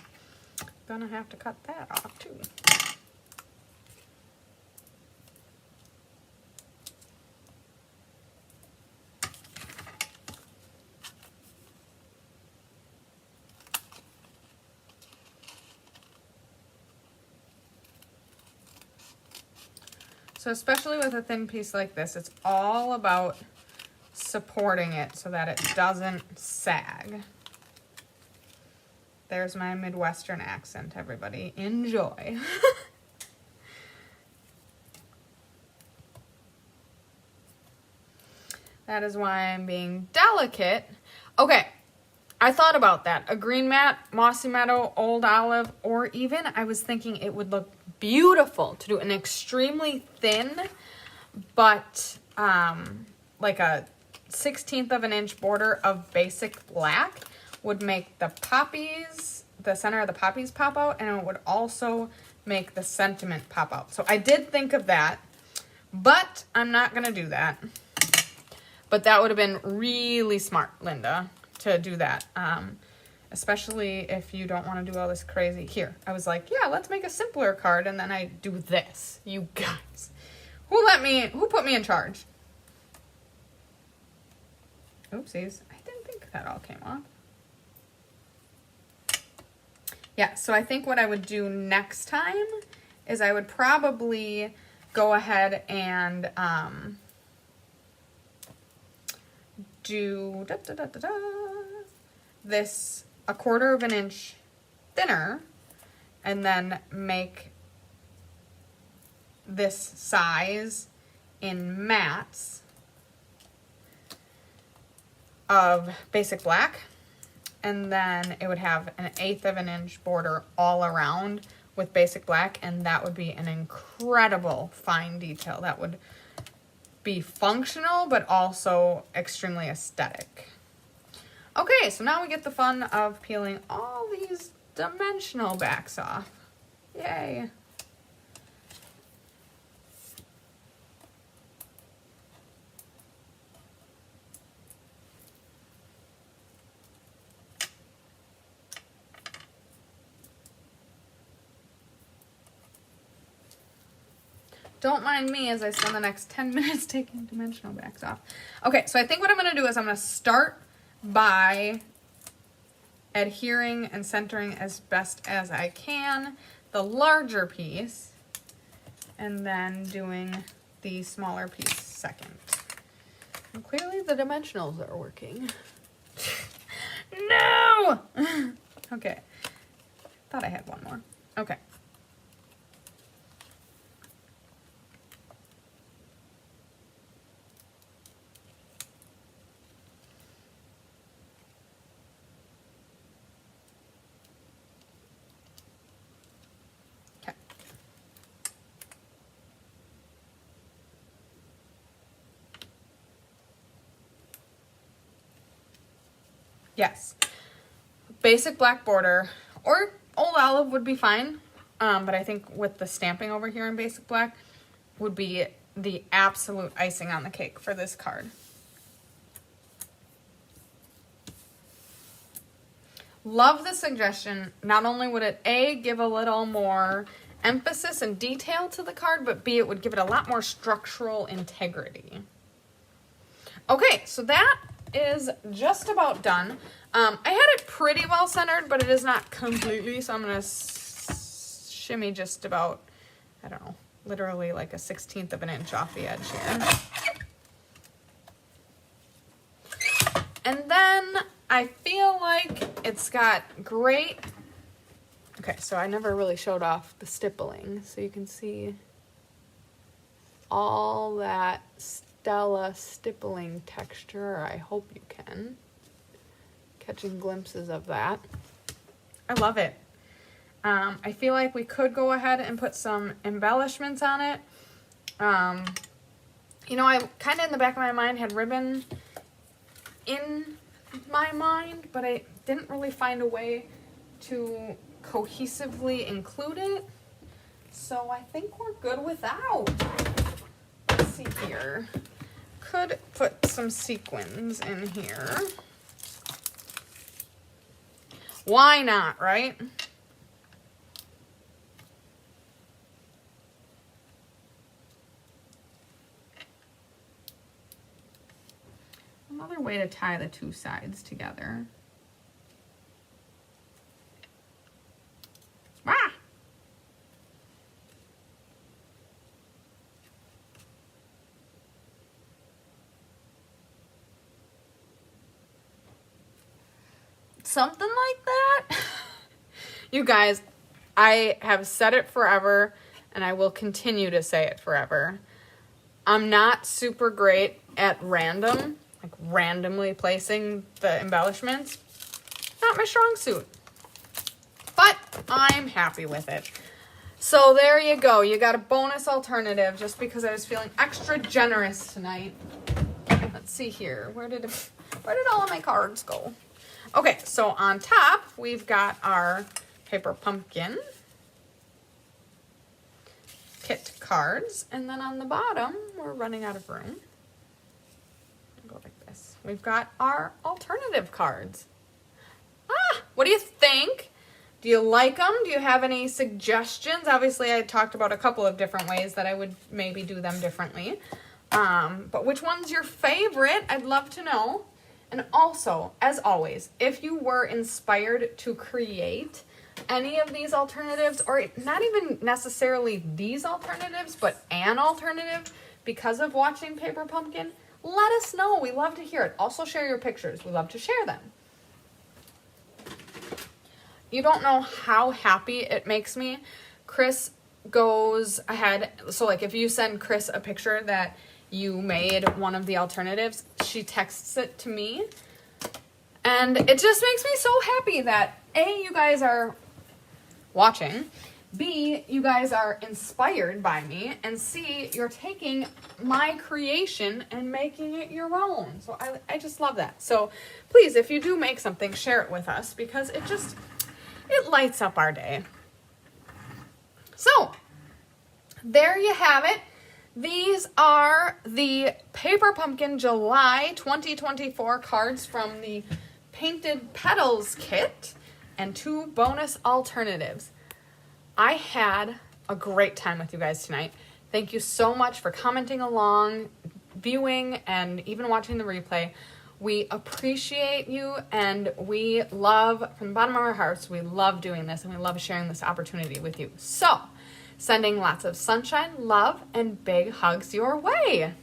gonna have to cut that off too. So especially with a thin piece like this, it's all about supporting it so that it doesn't sag. There's my Midwestern accent, everybody. Enjoy. That is why I'm being delicate. Okay, I thought about that. A green mat, mossy meadow, old olive, or even I was thinking it would look beautiful to do an extremely thin, but like a 1/16 of an inch border of basic black would make the poppies, the center of the poppies pop out, and it would also make the sentiment pop out. So I did think of that, but I'm not gonna do that. But that would have been really smart, Linda, to do that. Especially if you don't want to do all this crazy. Here, I was like, yeah, let's make a simpler card, and then I do this. You guys. Who put me in charge? Oopsies. I didn't think that all came off. Yeah, so I think what I would do next time is I would probably go ahead and do this 1/4 of an inch thinner, and then make this size in mats of basic black, and then it would have an 1/8 of an inch border all around with basic black, and that would be an incredible fine detail. That would be functional, but also extremely aesthetic. Okay, so now we get the fun of peeling all these dimensional backs off. Yay. Don't mind me as I spend the next 10 minutes taking dimensional backs off. Okay, so I think what I'm going to do is I'm going to start by adhering and centering as best as I can the larger piece, and then doing the smaller piece second. And clearly the dimensionals are working. No! Okay. Thought I had one more. Okay. Yes, basic black border, or old olive would be fine, but I think with the stamping over here in basic black would be the absolute icing on the cake for this card. Love the suggestion. Not only would it A, give a little more emphasis and detail to the card, but B, it would give it a lot more structural integrity. Okay, so that is just about done. I had it pretty well centered, but it is not completely, so I'm going to shimmy just about, I don't know, literally like a 1/16 of an inch off the edge here. And then I feel like it's got great, okay, so I never really showed off the stippling, so you can see all that Stella stippling texture. I hope you can. Catching glimpses of that. I love it. I feel like we could go ahead and put some embellishments on it. You know, I kind of in the back of my mind had ribbon in my mind, but I didn't really find a way to cohesively include it. So I think we're good without. Let's see here. Could put some sequins in here. Why not, right? Another way to tie the two sides together. Ah! Something like that. You guys, I have said it forever, and I will continue to say it forever. I'm not super great at randomly placing the embellishments. Not my strong suit. But I'm happy with it. So there you go. You got a bonus alternative just because I was feeling extra generous tonight. Let's see here. Where did all of my cards go? Okay, so on top, we've got our paper pumpkin kit cards. And then on the bottom, we're running out of room. Go like this. We've got our alternative cards. What do you think? Do you like them? Do you have any suggestions? Obviously, I talked about a couple of different ways that I would maybe do them differently. But which one's your favorite? I'd love to know. And also, as always, if you were inspired to create any of these alternatives, or not even necessarily these alternatives, but an alternative because of watching Paper Pumpkin, let us know. We love to hear it. Also share your pictures. We love to share them. You don't know how happy it makes me. Chris goes ahead. So like if you send Chris a picture that you made one of the alternatives, she texts it to me. And it just makes me so happy that A, you guys are watching, B, you guys are inspired by me, and C, you're taking my creation and making it your own. So I just love that. So please, if you do make something, share it with us because it lights up our day. So there you have it. These are the Paper Pumpkin July 2024 cards from the Painted Petals kit and 2 bonus alternatives. I had a great time with you guys tonight. Thank you so much for commenting along, viewing, and even watching the replay. We appreciate you, and we love, from the bottom of our hearts, we love doing this, and we love sharing this opportunity with you. So, sending lots of sunshine, love, and big hugs your way.